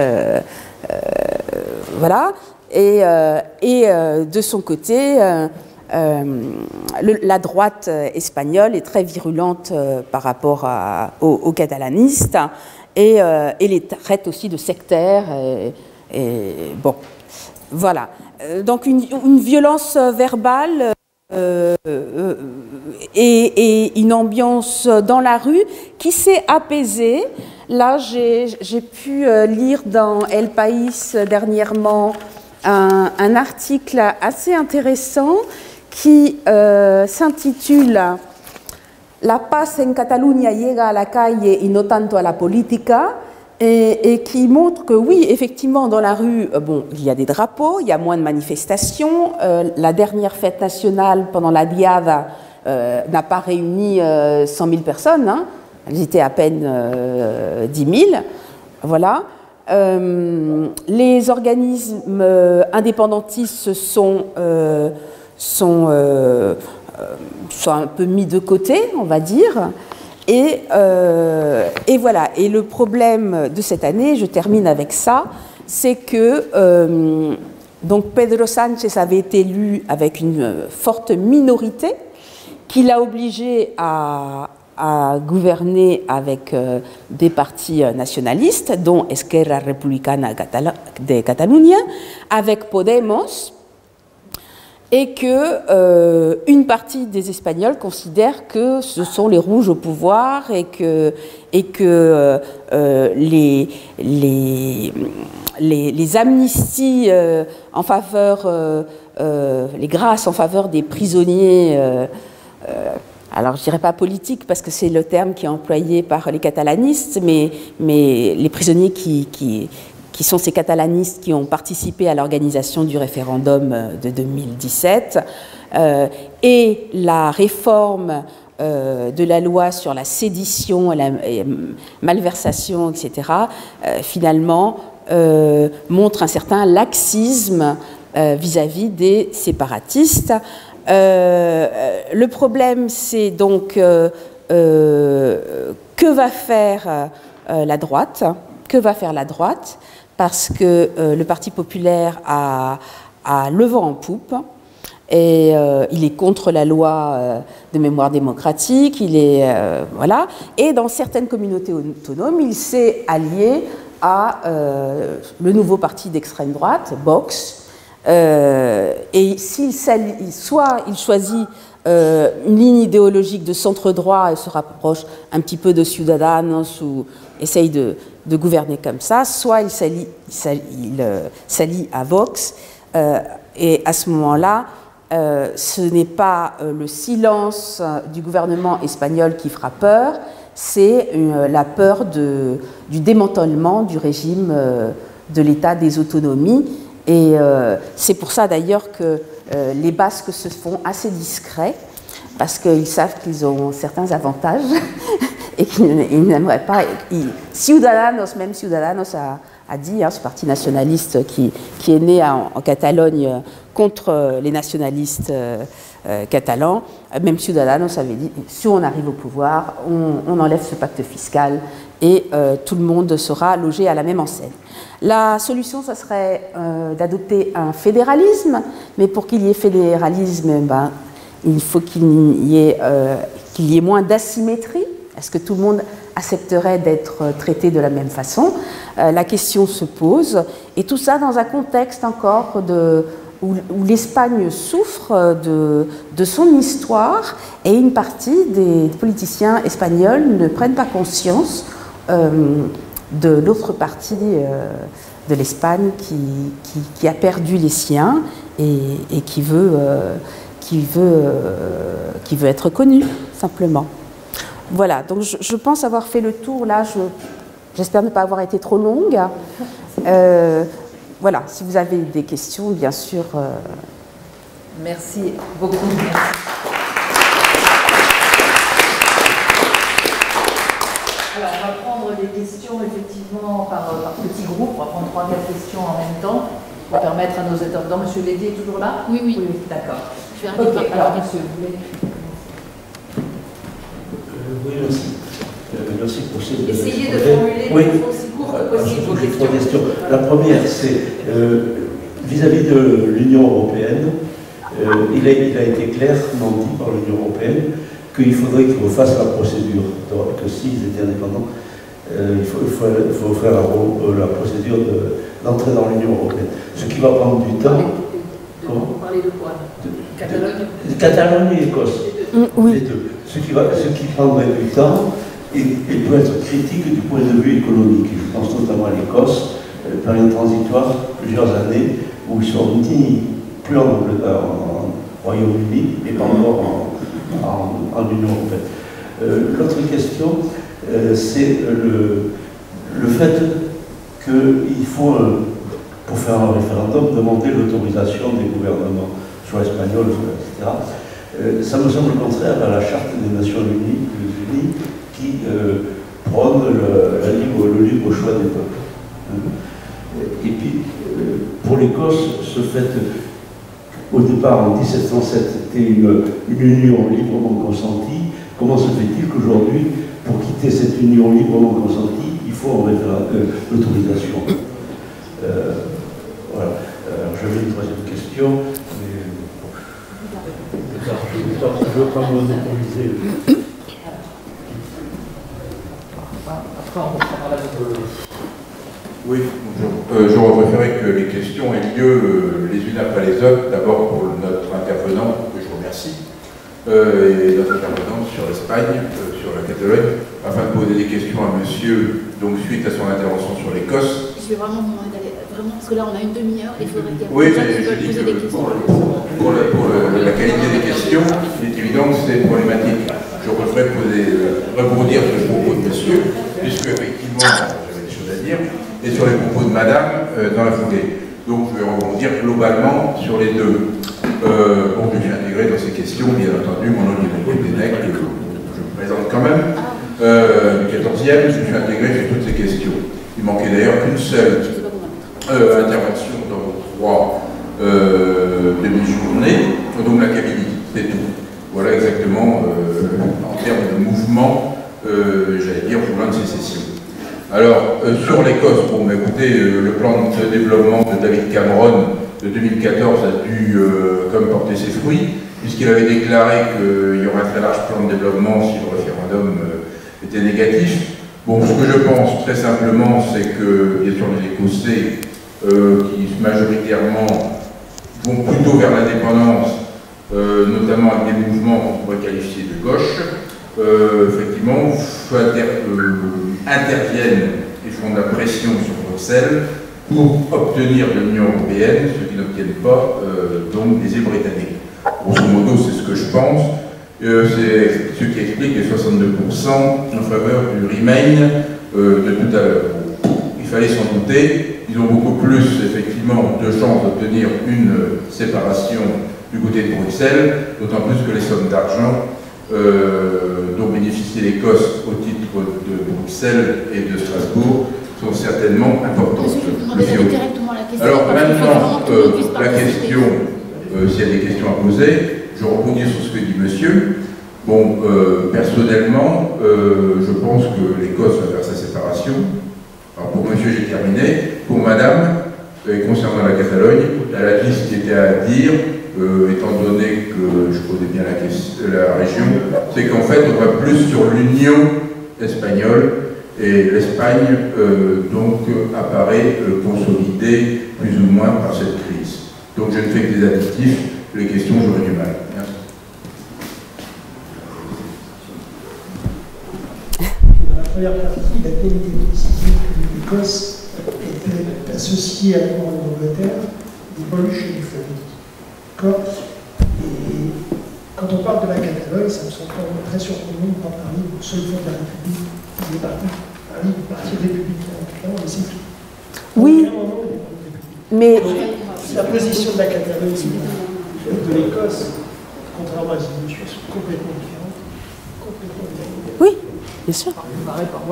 voilà. Et de son côté, la droite espagnole est très virulente par rapport aux catalanistes et les traite aussi de sectaires. Bon, voilà. Donc une violence verbale et une ambiance dans la rue qui s'est apaisée. Là, j'ai pu lire dans El País dernièrement un article assez intéressant qui s'intitule « La paz en Cataluña llega a la calle y no tanto a la política » et qui montre que oui, effectivement, dans la rue, bon, il y a des drapeaux, il y a moins de manifestations. La dernière fête nationale pendant la Diada n'a pas réuni 100 000 personnes, hein. Elles étaient à peine 10 000. Voilà. Les organismes indépendantistes sont un peu mis de côté, on va dire. Et voilà. Et le problème de cette année, je termine avec ça, c'est que donc Pedro Sánchez avait été élu avec une forte minorité qui l'a obligé à gouverner avec des partis nationalistes, dont Esquerra Republicana de Catalunya, avec Podemos, et que une partie des Espagnols considèrent que ce sont les rouges au pouvoir et que les amnisties en faveur, les grâces en faveur des prisonniers, alors je dirais pas politique parce que c'est le terme qui est employé par les catalanistes, mais les prisonniers qui sont ces catalanistes qui ont participé à l'organisation du référendum de 2017, et la réforme de la loi sur la sédition et la malversation, etc., finalement montre un certain laxisme vis-à-vis des séparatistes. Le problème, c'est donc que va faire la droite? Que va faire la droite? Parce que le Parti populaire a le vent en poupe et il est contre la loi de mémoire démocratique, il est voilà. Et dans certaines communautés autonomes, il s'est allié à le nouveau parti d'extrême droite, Vox. Et soit il choisit une ligne idéologique de centre-droit et se rapproche un petit peu de Ciudadanos ou essaye de gouverner comme ça, soit il s'allie à Vox, et à ce moment-là, ce n'est pas le silence du gouvernement espagnol qui fera peur, c'est la peur du démantèlement du régime de l'État des autonomies. Et c'est pour ça d'ailleurs que les Basques se font assez discrets, parce qu'ils savent qu'ils ont certains avantages et qu'ils n'aimeraient pas. Ciudadanos a dit, hein, ce parti nationaliste qui est né en Catalogne contre les nationalistes catalans, même Ciudadanos avait dit, si on arrive au pouvoir, on enlève ce pacte fiscal et tout le monde sera logé à la même enseigne. La solution, ça serait d'adopter un fédéralisme, mais pour qu'il y ait fédéralisme, ben, il faut qu'il y ait moins d'asymétrie. Est-ce que tout le monde accepterait d'être traité de la même façon? La question se pose, et tout ça dans un contexte encore où l'Espagne souffre de son histoire, et une partie des politiciens espagnols ne prennent pas conscience de l'autre partie de l'Espagne qui a perdu les siens et qui veut être connu, simplement. Voilà, donc je pense avoir fait le tour là, j'espère ne pas avoir été trop longue. Voilà, si vous avez des questions, bien sûr. Merci beaucoup. Alors, on va prendre des questions effectivement par petits groupes. On va prendre 3-4 questions en même temps pour permettre à nos intervenants. Monsieur Lédier est toujours là? Oui, oui. Oui, d'accord. Je vais Ok, alors monsieur, vous voulez... Oui, merci. Merci pour ces Essayez de formuler oui. de façon aussi courte que possible vos J'ai 3 questions. questions. La première, c'est vis-à-vis de l'Union européenne, il a été clairement dit par l'Union européenne qu'il faudrait qu'ils refassent la procédure, que s'ils étaient indépendants, il faut faire la procédure d'entrée dans l'Union européenne. Ce qui va prendre du temps. Vous parlez de quoi? Catalogne? Catalogne et Écosse. Oui. Les deux. Ce qui prendrait du temps et peut être critique du point de vue économique. Je pense notamment à l'Écosse, période transitoire, plusieurs années, où ils sont plus en Royaume-Uni et pas encore en Union européenne. L'autre question, c'est le fait qu'il faut, pour faire un référendum, demander l'autorisation des gouvernements, soit espagnols, etc. Ça me semble contraire à la Charte des Nations Unies qui prône le libre choix des peuples. Et puis, pour l'Écosse, ce fait, au départ, en 1707, c'était une union librement consentie. Comment se fait-il qu'aujourd'hui, pour quitter cette union librement consentie, il faut l'autorisation? Voilà. J'avais une troisième question, mais je ne veux pas monopoliser. Oui, bonjour. J'aurais préféré que les questions aient lieu les unes après les autres. D'abord pour notre intervenant, que je remercie, et notre intervenant sur l'Espagne, sur la Catalogne, afin de poser des questions à monsieur, donc suite à son intervention sur l'Écosse. Je vais vraiment vous demander d'aller, vraiment, parce que là on a une demi-heure, il faudrait qu'il y ait Oui, des gens mais qui je veulent dis poser que des questions. pour la qualité des questions, il est évident que c'est problématique. Je voudrais rebondir sur le propos de monsieur, puisque effectivement, j'avais des choses à dire, et sur les propos de madame dans la foulée. Donc je vais rebondir globalement sur les deux. Bon, je suis intégré dans ces questions, bien entendu, mon nom est Nicolas Denec, je me présente quand même. Du 14e, je suis intégré sur toutes ces questions. Il manquait d'ailleurs qu'une seule intervention dans vos 3 demi-journées, donc la Kabylie, c'est tout. Voilà exactement, en termes de mouvement, j'allais dire, roulant de sécession. Alors, sur l'Écosse, bon, écoutez, le plan de développement de David Cameron de 2014 a dû comme porter ses fruits, puisqu'il avait déclaré qu'il y aurait un très large plan de développement si le référendum était négatif. Bon, ce que je pense très simplement, c'est que, bien sûr, les Écossais, qui majoritairement vont plutôt vers l'indépendance, notamment avec des mouvements qu'on pourrait qualifier de gauche, effectivement, interviennent et font de la pression sur Bruxelles pour obtenir de l'Union européenne ce qu'ils n'obtiennent pas donc des îles britanniques. Grosso modo, c'est ce que je pense. C'est ce qui explique les 62% en faveur du Remain de tout à l'heure. Il fallait s'en douter. Ils ont beaucoup plus, effectivement, de chances d'obtenir une séparation du côté de Bruxelles, d'autant plus que les sommes d'argent dont bénéficie l'Écosse au titre de Bruxelles et de Strasbourg sont certainement importantes. Monsieur, je vous demandais d'aller directement à la question. Alors maintenant, la question, s'il y a des questions à poser, je rebondis sur ce que dit monsieur. Bon, personnellement, je pense que l'Écosse va faire sa séparation. Alors pour monsieur, j'ai terminé. Pour madame, concernant la Catalogne, elle a dit ce qui était à dire, étant donné que je connais bien la région, c'est qu'en fait, on va plus sur l'Union espagnole, et l'Espagne, donc, apparaît consolidée plus ou moins par cette crise. Donc je ne fais que des additifs, les questions, j'aurais du mal. Merci. Dans la première partie, il a bien été précisé que l'Écosse était associée à l'Angleterre des Bolches et du Flamand. D'accord. Et quand on parle de la Catalogne, ça me semble très surprenant de ne pas parler du seul fond de la République qui est parti du parti républicain. Mais c'est tout. Oui, mais... La position de la Catalogne et de l'Écosse, contrairement à ce que je suis, sont complètement différentes. Oui, bien sûr.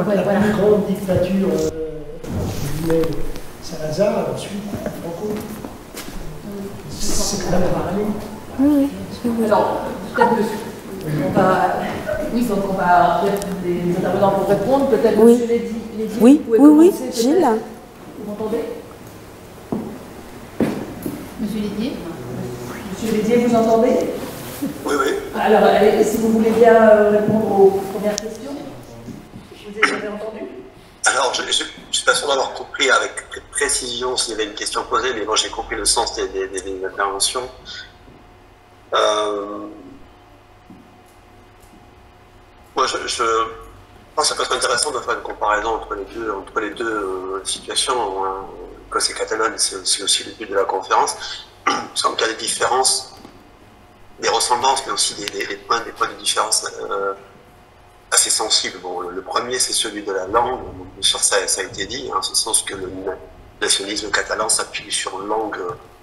La plus grande dictature, Salazar, ensuite, Franco. C'est quand même parallèle. Oui, Alors, peut-être donc on va les intervenants pour répondre. Peut-être oui. Monsieur Lédier, oui, vous pouvez commencer, Gilles. Vous m'entendez? Monsieur Lédier. Monsieur Lédier, vous entendez? Oui, oui. Alors, allez, si vous voulez bien répondre aux premières questions, vous avez entendu? Alors, je ne suis pas sûr d'avoir compris avec précision s'il y avait une question posée, mais moi j'ai compris le sens des interventions. Moi, je pense que ça peut être intéressant de faire une comparaison entre les deux situations. Écosse et Catalogne, c'est aussi le but de la conférence. Il me semble qu'il y a des différences, des ressemblances, mais aussi des points de différence assez sensibles. Bon, le premier, c'est celui de la langue. Bien sûr, ça a été dit, en ce sens que le nationalisme catalan s'appuie sur une langue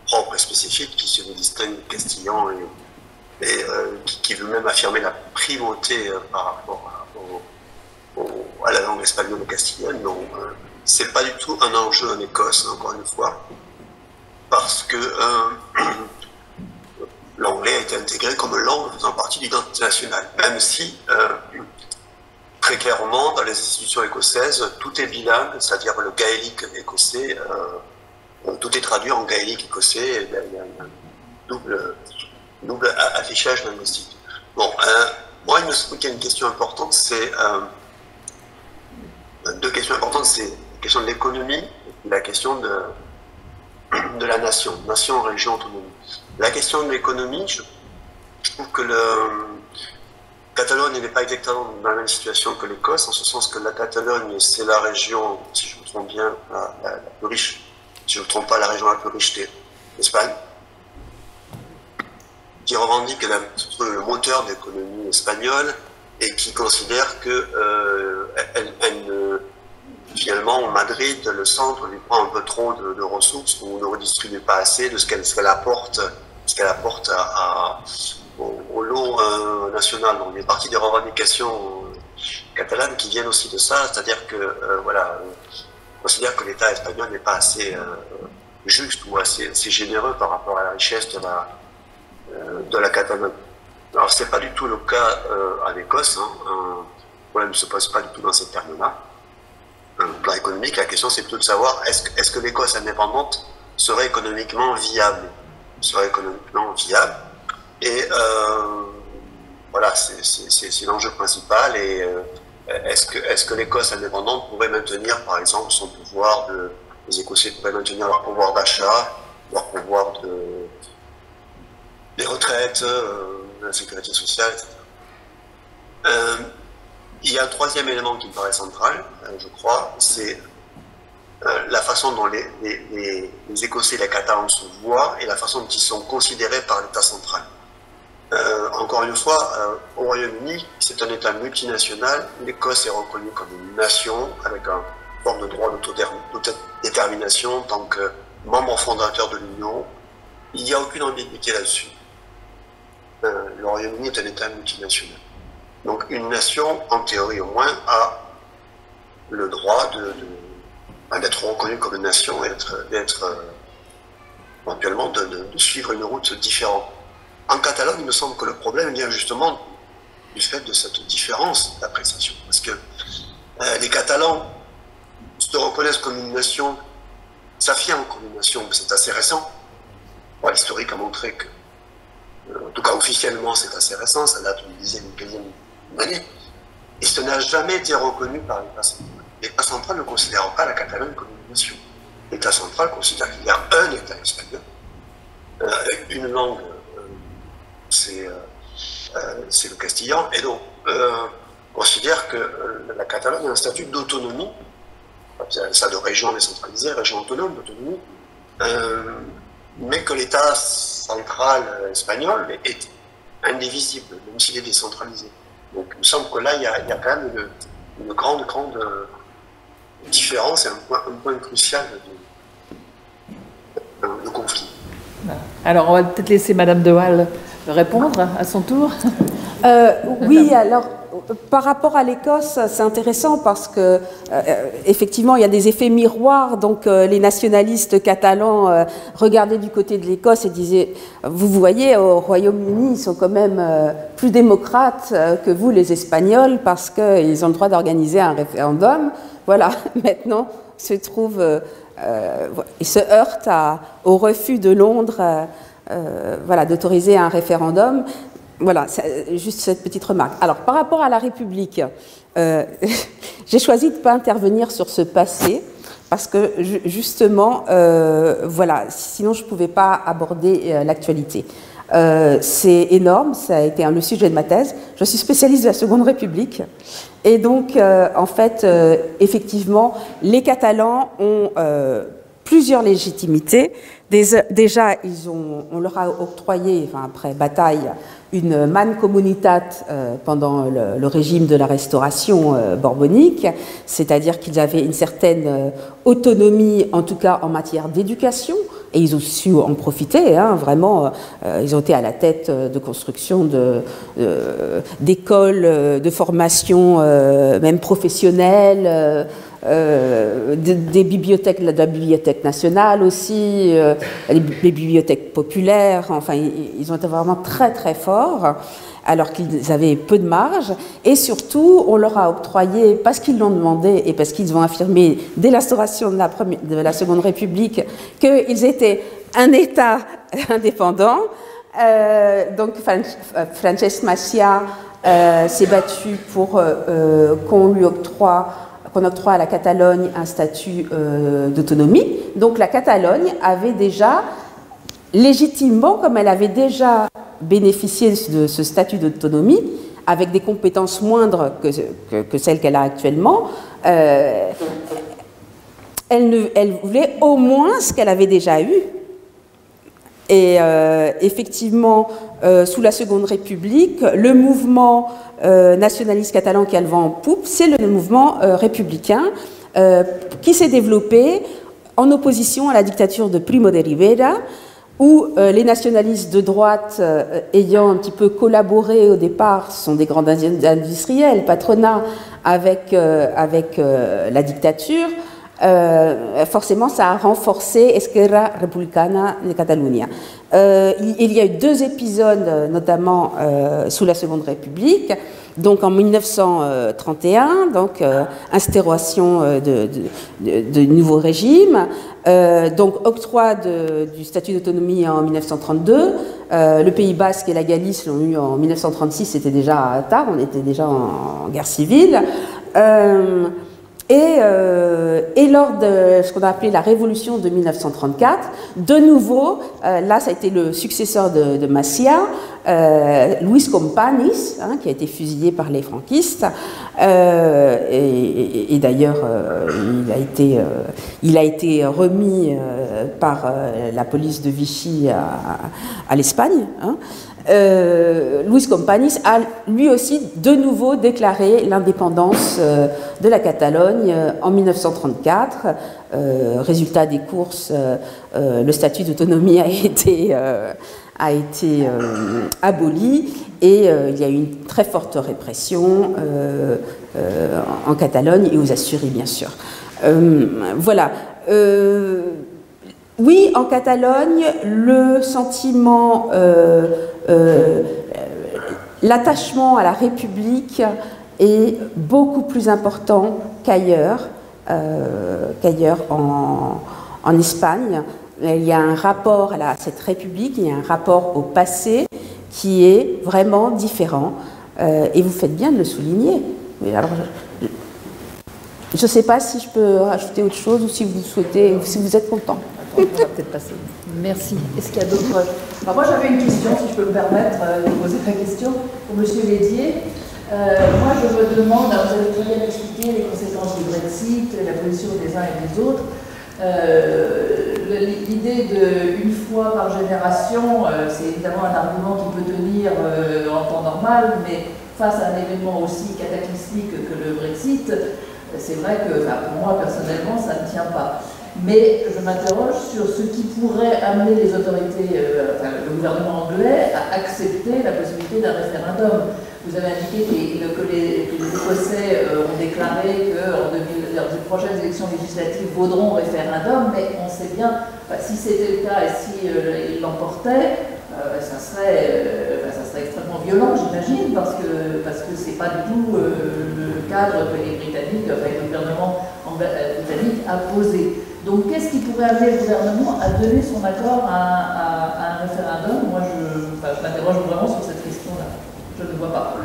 propre et spécifique qui se distingue du castillan et qui veut même affirmer la primauté par rapport à la langue espagnole ou castilienne. Donc, c'est pas du tout un enjeu en Écosse, encore une fois, parce que l'anglais a été intégré comme langue faisant partie de l'identité nationale, même si très clairement, dans les institutions écossaises, tout est bilingue, c'est-à-dire le gaélique écossais, tout est traduit en gaélique écossais, il y a un double affichage linguistique. Bon, moi, il me semble qu'il y a une question importante, c'est deux questions importantes, c'est la question de l'économie et la question de la nation, région, autonomie. La question de l'économie, je trouve que Catalogne n'est pas exactement dans la même situation que l'Écosse, en ce sens que la Catalogne, c'est la région, si je me trompe bien, la plus riche, si je ne me trompe pas, la région la plus riche d'Espagne, qui revendique le moteur de l'économie espagnole et qui considère que finalement, Madrid, le centre, lui prend un peu trop de ressources ou ne redistribue pas assez de ce qu'elle apporte au lot national. Donc, il y a partie des revendications catalanes qui viennent aussi de ça, c'est-à-dire que on considère que l'État espagnol n'est pas assez juste ou assez généreux par rapport à la richesse de la Catalogne. Alors, c'est pas du tout le cas en Écosse. Le problème ne se pose pas du tout dans ces termes-là. Le plan économique, la question c'est plutôt de savoir est-ce que l'Écosse indépendante serait économiquement viable. Et voilà, c'est l'enjeu principal. Et est-ce que l'Écosse indépendante pourrait maintenir, par exemple, son pouvoir les Écossais pourraient maintenir leur pouvoir d'achat, leur pouvoir des retraites, la sécurité sociale, etc. Il y a un troisième élément qui me paraît central, je crois, c'est la façon dont les Écossais et les Catalans se voient et la façon dont ils sont considérés par l'État central. Encore une fois, au Royaume-Uni, c'est un État multinational. L'Écosse est reconnue comme une nation avec une forme de droit d'autodétermination en tant que membre fondateur de l'Union. Il n'y a aucune ambiguïté là-dessus. Le Royaume-Uni est un État multinational. Donc une nation, en théorie au moins, a le droit d'être reconnue comme une nation et éventuellement de suivre une route différente. En Catalogne, il me semble que le problème vient justement du fait de cette différence d'appréciation. Parce que les Catalans se reconnaissent comme une nation, s'affirment comme une nation, mais c'est assez récent. Bon, l'historique a montré que, en tout cas officiellement, c'est assez récent, ça date d'une dizaine, une quinzaine d'années. Et ce n'a jamais été reconnu par l'État central. L'État central ne considère pas la Catalogne comme une nation. L'État central considère qu'il y a un État espagnol, avec une langue, c'est le castillan, et donc considère que la Catalogne a un statut d'autonomie, ça de région décentralisée, région autonome d'autonomie, mais que l'État central espagnol est indivisible, même s'il est décentralisé. Donc il me semble que là, il y a quand même une grande différence et un point crucial de conflit. Alors, on va peut-être laisser Madame de Waal répondre à son tour. Oui, alors, par rapport à l'Écosse, c'est intéressant parce que effectivement, il y a des effets miroirs. Donc, les nationalistes catalans regardaient du côté de l'Écosse et disaient vous voyez, au Royaume-Uni, ils sont quand même plus démocrates que vous, les Espagnols, parce qu'ils ont le droit d'organiser un référendum. Voilà, maintenant, se trouve, ils se heurtent au refus de Londres voilà, d'autoriser un référendum. Voilà, juste cette petite remarque. Alors, par rapport à la République, j'ai choisi de ne pas intervenir sur ce passé, parce que, justement, voilà, sinon je ne pouvais pas aborder l'actualité. C'est énorme, ça a été le sujet de ma thèse. Je suis spécialiste de la Seconde République. Et donc, en fait, effectivement, les Catalans ont plusieurs légitimités. Déjà, on leur a octroyé, enfin, après bataille, une mancomunitat pendant le régime de la Restauration borbonique, c'est-à-dire qu'ils avaient une certaine autonomie, en tout cas en matière d'éducation, et ils ont su en profiter, hein, vraiment. Ils ont été à la tête de construction d'écoles, de formation, même professionnelles, des bibliothèques, de la Bibliothèque nationale aussi, les bibliothèques populaires. Enfin, ils ont été vraiment très très forts, alors qu'ils avaient peu de marge. Et surtout, on leur a octroyé, parce qu'ils l'ont demandé et parce qu'ils ont affirmé dès l'instauration de la Seconde République qu'ils étaient un État indépendant. Donc, Francesc Macià s'est battu pour qu'on octroie à la Catalogne un statut d'autonomie. Donc la Catalogne avait déjà, légitimement, comme elle avait déjà bénéficié de ce statut d'autonomie, avec des compétences moindres que celles qu'elle a actuellement, elle voulait au moins ce qu'elle avait déjà eu. Et effectivement, sous la Seconde République, le mouvement nationaliste catalan qui a le vent en poupe, c'est le mouvement républicain qui s'est développé en opposition à la dictature de Primo de Rivera, où les nationalistes de droite ayant un petit peu collaboré au départ, ce sont des grands industriels, patronat, avec la dictature, forcément, ça a renforcé Esquerra Republicana de Catalunya. Il y a eu 2 épisodes, notamment sous la Seconde République. Donc en 1931, donc instauration de nouveau régime, donc octroi du statut d'autonomie en 1932. Le Pays Basque et la Galice l'ont eu en 1936, c'était déjà tard, on était déjà en guerre civile. Et lors de ce qu'on a appelé la Révolution de 1934, de nouveau, là ça a été le successeur de Macià, Luis Companys, hein, qui a été fusillé par les franquistes, et d'ailleurs il a été remis par la police de Vichy à l'Espagne. Hein. Luis Companys a lui aussi de nouveau déclaré l'indépendance de la Catalogne en 1934. Résultat des courses, le statut d'autonomie a été aboli et il y a eu une très forte répression en Catalogne et aux Asturies, bien sûr. Voilà. Oui, en Catalogne, le sentiment, l'attachement à la République est beaucoup plus important qu'ailleurs en Espagne. Il y a un rapport à cette République, il y a un rapport au passé qui est vraiment différent. Et vous faites bien de le souligner. Mais alors, je ne sais pas si je peux rajouter autre chose ou si vous souhaitez, ou si vous êtes content. On va peut-être passer. Merci. Est-ce qu'il y a d'autres... Alors moi j'avais une question, si je peux me permettre de poser la question pour M. Lédier. Moi je me demande, alors vous avez très bien expliqué les conséquences du Brexit, la position des uns et des autres. L'idée d'une fois par génération, c'est évidemment un argument qui peut tenir en temps normal, mais face à un événement aussi cataclysmique que le Brexit, c'est vrai que pour moi personnellement ça ne tient pas. Mais je m'interroge sur ce qui pourrait amener les autorités, le gouvernement anglais, à accepter la possibilité d'un référendum. vous avez indiqué que les Écossais ont déclaré que les prochaines élections législatives vaudront référendum, mais on sait bien, si c'était le cas et si ils l'emportaient, ça serait extrêmement violent, j'imagine, parce que c'est pas du tout le cadre que les Britanniques, le gouvernement britannique a posé. Donc, qu'est-ce qui pourrait amener le gouvernement à donner son accord à un référendum? Moi, je m'interroge vraiment sur cette question-là. Je ne vois pas.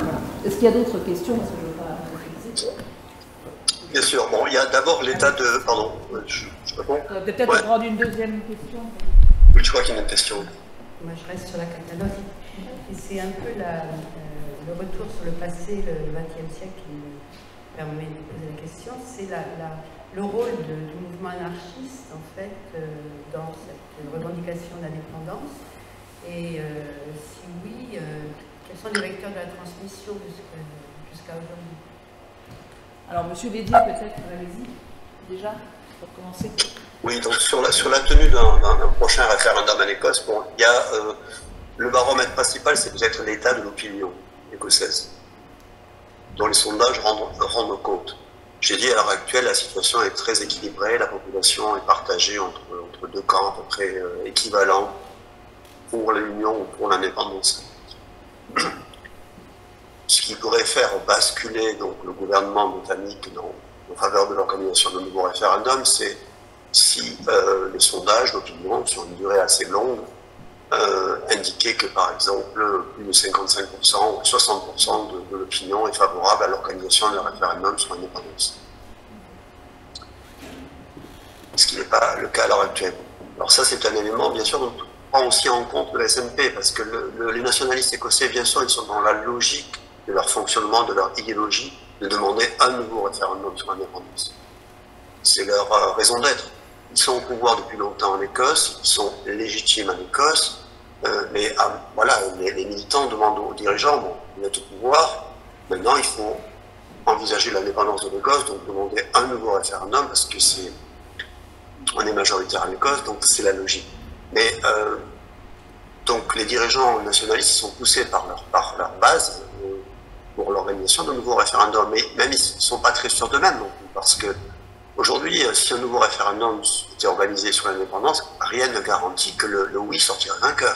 Est-ce qu'il y a d'autres questions? Parce que je ne veux pas réfléchir. Bien sûr. Bon, il y a d'abord l'état de... Pardon, je réponds. Peut-être prendre une deuxième question. Oui, je crois qu'il y a une question. Moi, je reste sur la Catalogne. Et c'est un peu le retour sur le passé, le XXe siècle, qui me permet de poser la question. C'est le rôle du mouvement anarchiste, en fait, dans cette revendication d'indépendance. Et si oui, quels sont les vecteurs de la transmission jusqu'à aujourd'hui? Alors, Monsieur Lédier, peut-être, allez-y, déjà, pour commencer. Oui, donc sur la tenue d'un prochain référendum en Écosse, bon, il y a le baromètre principal, c'est peut-être l'état de l'opinion écossaise, dont les sondages rendent compte. J'ai dit, à l'heure actuelle, la situation est très équilibrée, la population est partagée entre deux camps à peu près équivalents pour l'union ou pour l'indépendance. Ce qui pourrait faire basculer donc, le gouvernement britannique en faveur de l'organisation d'un nouveau référendum, c'est si les sondages d'opinion sur une durée assez longue indiquaient que, par exemple, plus de 55% ou 60% de l'opinion est favorable à l'organisation d'un référendum sur l'indépendance. Ce qui n'est pas le cas à l'heure actuelle. Alors ça, c'est un élément, bien sûr, dont on prend aussi en compte le SNP, parce que les nationalistes écossais, bien sûr, ils sont dans la logique de leur fonctionnement, de leur idéologie, de demander un nouveau référendum sur l'indépendance. C'est leur raison d'être. Ils sont au pouvoir depuis longtemps en Écosse, ils sont légitimes en Écosse, mais voilà, les militants demandent aux dirigeants, bon, vous êtes au pouvoir, maintenant il faut envisager l'indépendance de l'Écosse, donc demander un nouveau référendum, parce que on est majoritaire en Écosse, donc c'est la logique. Mais donc les dirigeants nationalistes sont poussés par leur base pour l'organisation d'un nouveau référendum, mais même ils ne sont pas très sûrs d'eux-mêmes non plus, parce que aujourd'hui, si un nouveau référendum était organisé sur l'indépendance, rien ne garantit que le oui sortirait vainqueur.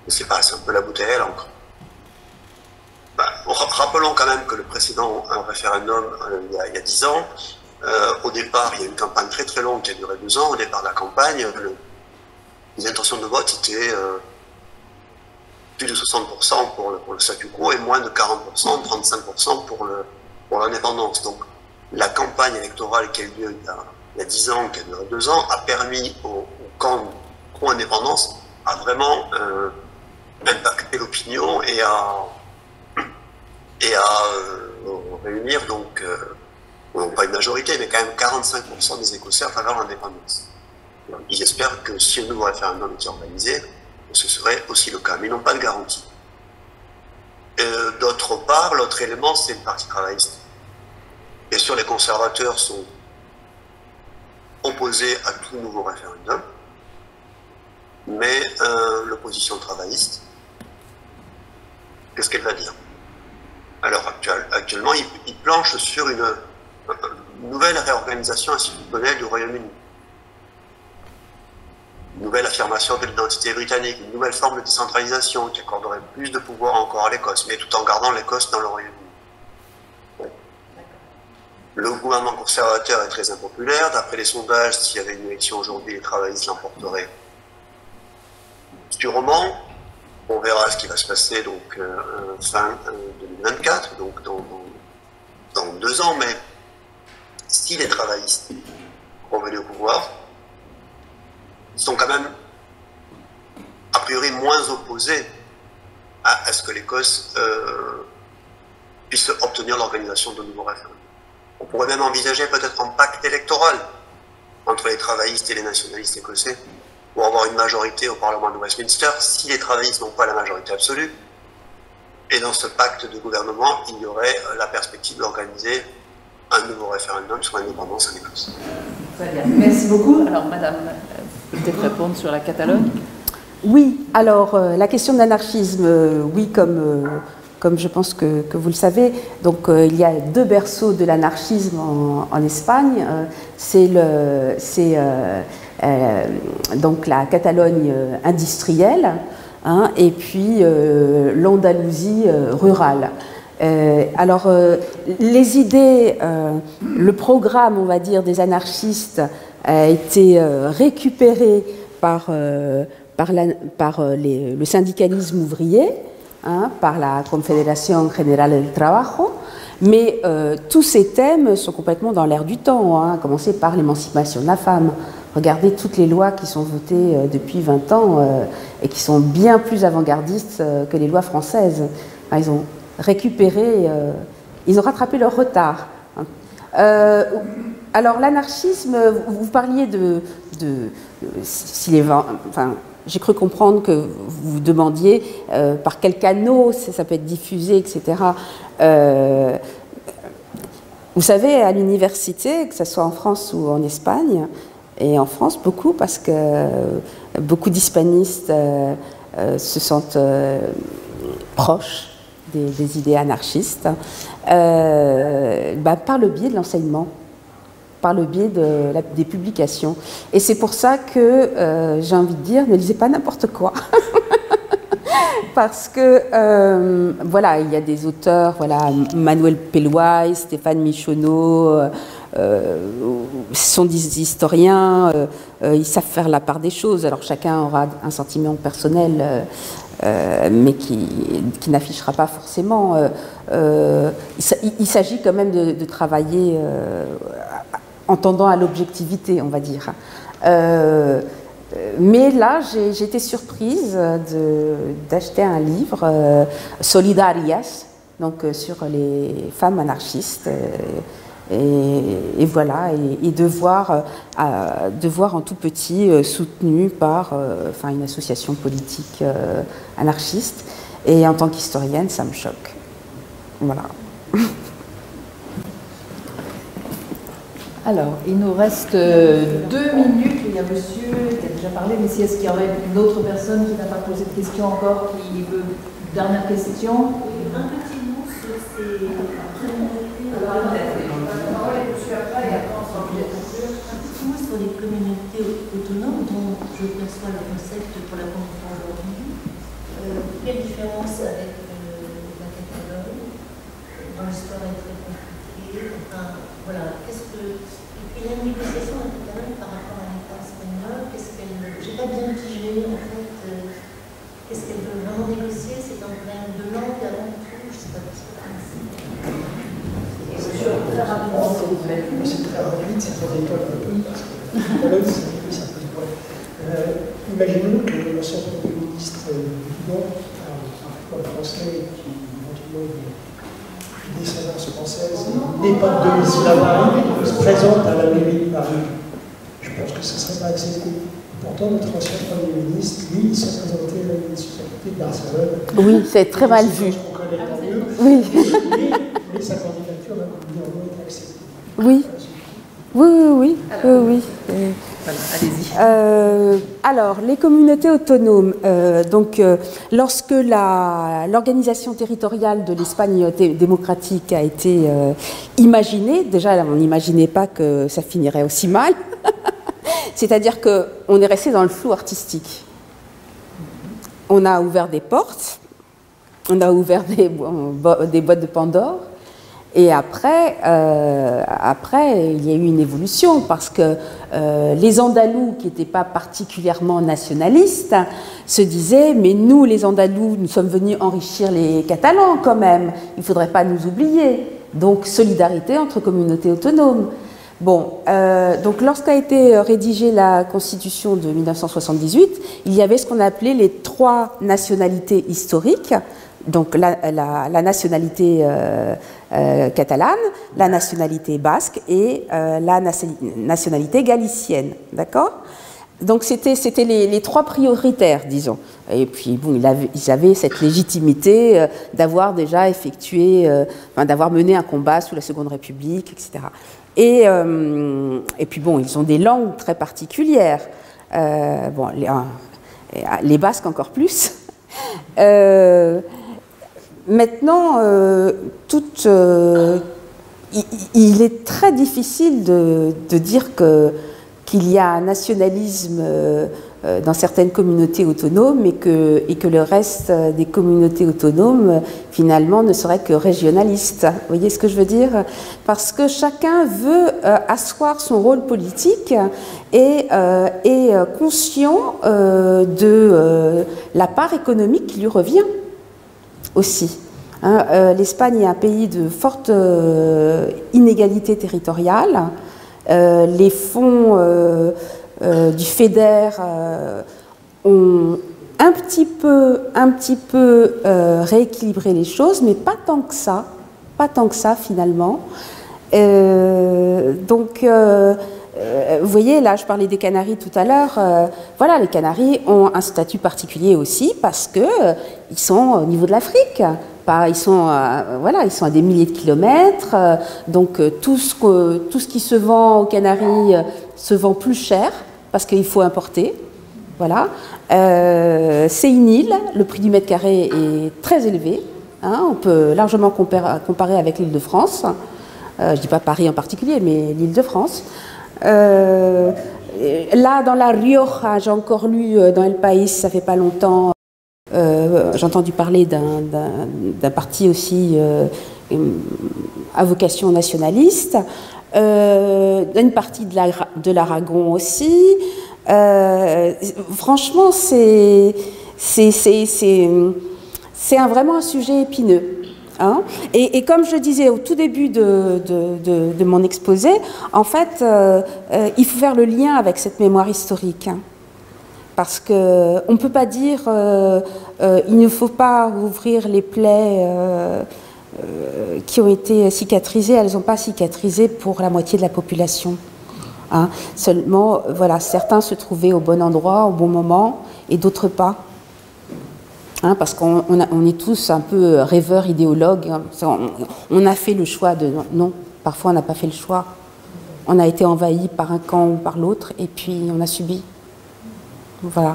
C'est un peu la bouteille à l'encre. Rappelons quand même que le précédent référendum, il y a 10 ans, au départ, il y a eu une campagne très très longue qui a duré 2 ans. Au départ de la campagne, les intentions de vote étaient plus de 60% pour le statu quo et moins de 40%, 35% pour l'indépendance. Donc, la campagne électorale qui a eu lieu il y a 10 ans, qui a duré 2 ans, a permis au camp pro-indépendance à vraiment impacter l'opinion et à réunir donc, pas une majorité, mais quand même 45% des Écossais en faveur de l'indépendance. Ils espèrent que si un nouveau référendum était organisé, ce serait aussi le cas, mais ils n'ont pas de garantie. D'autre part, l'autre élément, c'est le Parti travailliste. Bien sûr, les conservateurs sont opposés à tout nouveau référendum, mais l'opposition travailliste, qu'est-ce qu'elle va dire? Alors actuellement, ils planchent sur une nouvelle réorganisation institutionnelle du Royaume-Uni, une nouvelle affirmation de l'identité britannique, une nouvelle forme de décentralisation qui accorderait plus de pouvoir encore à l'Écosse, mais tout en gardant l'Écosse dans le Royaume-Uni. Le gouvernement conservateur est très impopulaire. D'après les sondages, s'il y avait une élection aujourd'hui, les travaillistes l'emporteraient sûrement. On verra ce qui va se passer donc, fin 2024, donc dans 2 ans. Mais si les travaillistes revenaient au pouvoir, ils sont quand même a priori moins opposés à ce que l'Écosse puisse obtenir l'organisation de nouveaux référendums. On pourrait même envisager peut-être un pacte électoral entre les travaillistes et les nationalistes écossais pour avoir une majorité au Parlement de Westminster si les travaillistes n'ont pas la majorité absolue. Et dans ce pacte de gouvernement, il y aurait la perspective d'organiser un nouveau référendum sur l'indépendance en Écosse. Très bien. Merci beaucoup. Alors, Madame, peut-être répondre sur la Catalogne. Oui, alors la question de l'anarchisme, oui, comme comme je pense que vous le savez. Donc il y a deux berceaux de l'anarchisme en Espagne. C'est donc la Catalogne industrielle, hein, et puis l'Andalousie rurale. Alors, les idées, le programme, on va dire, des anarchistes a été récupéré par le syndicalisme ouvrier, hein, par la Confederación General del Trabajo, mais tous ces thèmes sont complètement dans l'air du temps, hein, à commencer par l'émancipation de la femme. Regardez toutes les lois qui sont votées depuis 20 ans et qui sont bien plus avant-gardistes que les lois françaises. Enfin, ils ont récupéré, ils ont rattrapé leur retard. Alors l'anarchisme, vous parliez enfin, j'ai cru comprendre que vous vous demandiez par quel canal ça peut être diffusé, etc. Vous savez, à l'université, que ce soit en France ou en Espagne, et en France beaucoup, parce que beaucoup d'hispanistes se sentent proches des idées anarchistes, par le biais de l'enseignement, par le biais des publications. Et c'est pour ça que j'ai envie de dire, ne lisez pas n'importe quoi. Parce que, voilà, il y a des auteurs, voilà, Manuel Peluay, Stéphane Michonneau, ce sont des historiens, ils savent faire la part des choses. Alors chacun aura un sentiment personnel, mais qui n'affichera pas forcément. Il s'agit quand même de travailler en tendant à l'objectivité, on va dire. Mais là, j'ai été surprise d'acheter un livre, Solidarias, donc sur les femmes anarchistes, et voilà, et de voir en tout petit soutenu par une association politique anarchiste. Et en tant qu'historienne, ça me choque. Voilà. Alors, il nous reste 2 minutes. Il y a monsieur qui a déjà parlé, mais si est-ce qu'il y aurait une autre personne qui n'a pas posé de question encore, qui veut une dernière question? Un petit mot sur ces communautés. Un petit mot sur les communautés autonomes dont je perçois le concept pour la première fois aujourd'hui. Quelle différence avec la Catalogne? Dans l'histoire est très compliquée. Enfin, voilà. Et puis il y a une négociation à la Catalogne par rapport à l'État espagnol. J'ai pas bien pigé en fait. Qu'est-ce qu'elle veut vraiment négocier? C'est un problème de langue avant tout. Je sais pas ce que très rapidement, c'est très rapide, c'est pour l'école un peu, parce que la Catalogne, c'est un peu de poil. Imaginons que l'ancien Premier ministre Bidon, un français qui éventuellement est descendance française, n'est pas de domicile à Paris, se présente à la mairie de Paris. Je pense que ce ne serait pas accepté. Pourtant, notre ancien Premier ministre, lui, il s'est présenté à la municipalité de Barcelone. Oui, c'est très mal vu. Oui. Mais sa candidature n'a pas été acceptée. Oui. Oui. Allez-y. Alors, les communautés autonomes. Lorsque l'organisation territoriale de l'Espagne démocratique a été imaginée, déjà, on n'imaginait pas que ça finirait aussi mal. C'est-à-dire qu'on est resté dans le flou artistique. On a ouvert des portes, on a ouvert des boîtes de Pandore, et après, il y a eu une évolution, parce que les Andalous, qui n'étaient pas particulièrement nationalistes, se disaient « mais nous, les Andalous, nous sommes venus enrichir les Catalans quand même, il ne faudrait pas nous oublier ». Donc, solidarité entre communautés autonomes. Bon, donc lorsqu'a été rédigée la Constitution de 1978, il y avait ce qu'on appelait les 3 nationalités historiques, donc la nationalité catalane, la nationalité basque et la nationalité galicienne, d'accord? Donc c'était les 3 prioritaires, disons. Et puis bon, ils avaient cette légitimité d'avoir déjà effectué, d'avoir mené un combat sous la Seconde République, etc. Et puis bon, ils ont des langues très particulières. Les Basques encore plus. maintenant, il est très difficile de dire qu'il y a un nationalisme dans certaines communautés autonomes et que le reste des communautés autonomes, finalement, ne serait que régionaliste. Vous voyez ce que je veux dire? Parce que chacun veut asseoir son rôle politique et est conscient de la part économique qui lui revient aussi. L'Espagne est un pays de forte inégalité territoriale. Les fonds du FEDER ont un petit peu rééquilibré les choses, mais pas tant que ça finalement. Donc, vous voyez, là, je parlais des Canaries tout à l'heure. Voilà, les Canaries ont un statut particulier aussi parce que ils sont au niveau de l'Afrique. Ils sont à des milliers de kilomètres. Donc, tout ce qui se vend aux Canaries se vend plus cher parce qu'il faut importer. Voilà. C'est une île. Le prix du mètre carré est très élevé. Hein, on peut largement comparer avec l'Île-de-France. Je ne dis pas Paris en particulier, mais l'Île-de-France. Là, dans la Rioja, j'ai encore lu dans El País, ça fait pas longtemps, j'ai entendu parler d'un parti aussi à vocation nationaliste, une partie de l'Aragon aussi. Franchement, c'est vraiment un sujet épineux. Hein, et comme je le disais au tout début de mon exposé, en fait, il faut faire le lien avec cette mémoire historique. Hein, parce qu'on ne peut pas dire il ne faut pas ouvrir les plaies qui ont été cicatrisées, elles n'ont pas cicatrisé pour la moitié de la population. Hein, seulement, voilà, certains se trouvaient au bon endroit, au bon moment, et d'autres pas. Hein, parce qu'on est tous un peu rêveurs, idéologues. On a fait le choix de... Non, parfois on n'a pas fait le choix. On a été envahi par un camp ou par l'autre, et puis on a subi. Voilà.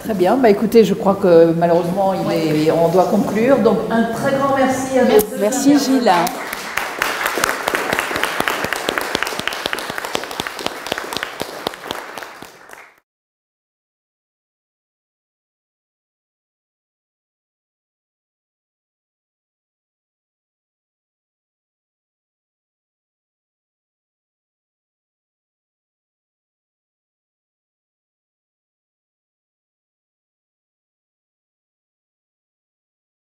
Très bien. Bah, écoutez, je crois que malheureusement, on doit conclure. Donc, un très grand merci à vous. Merci Gilles.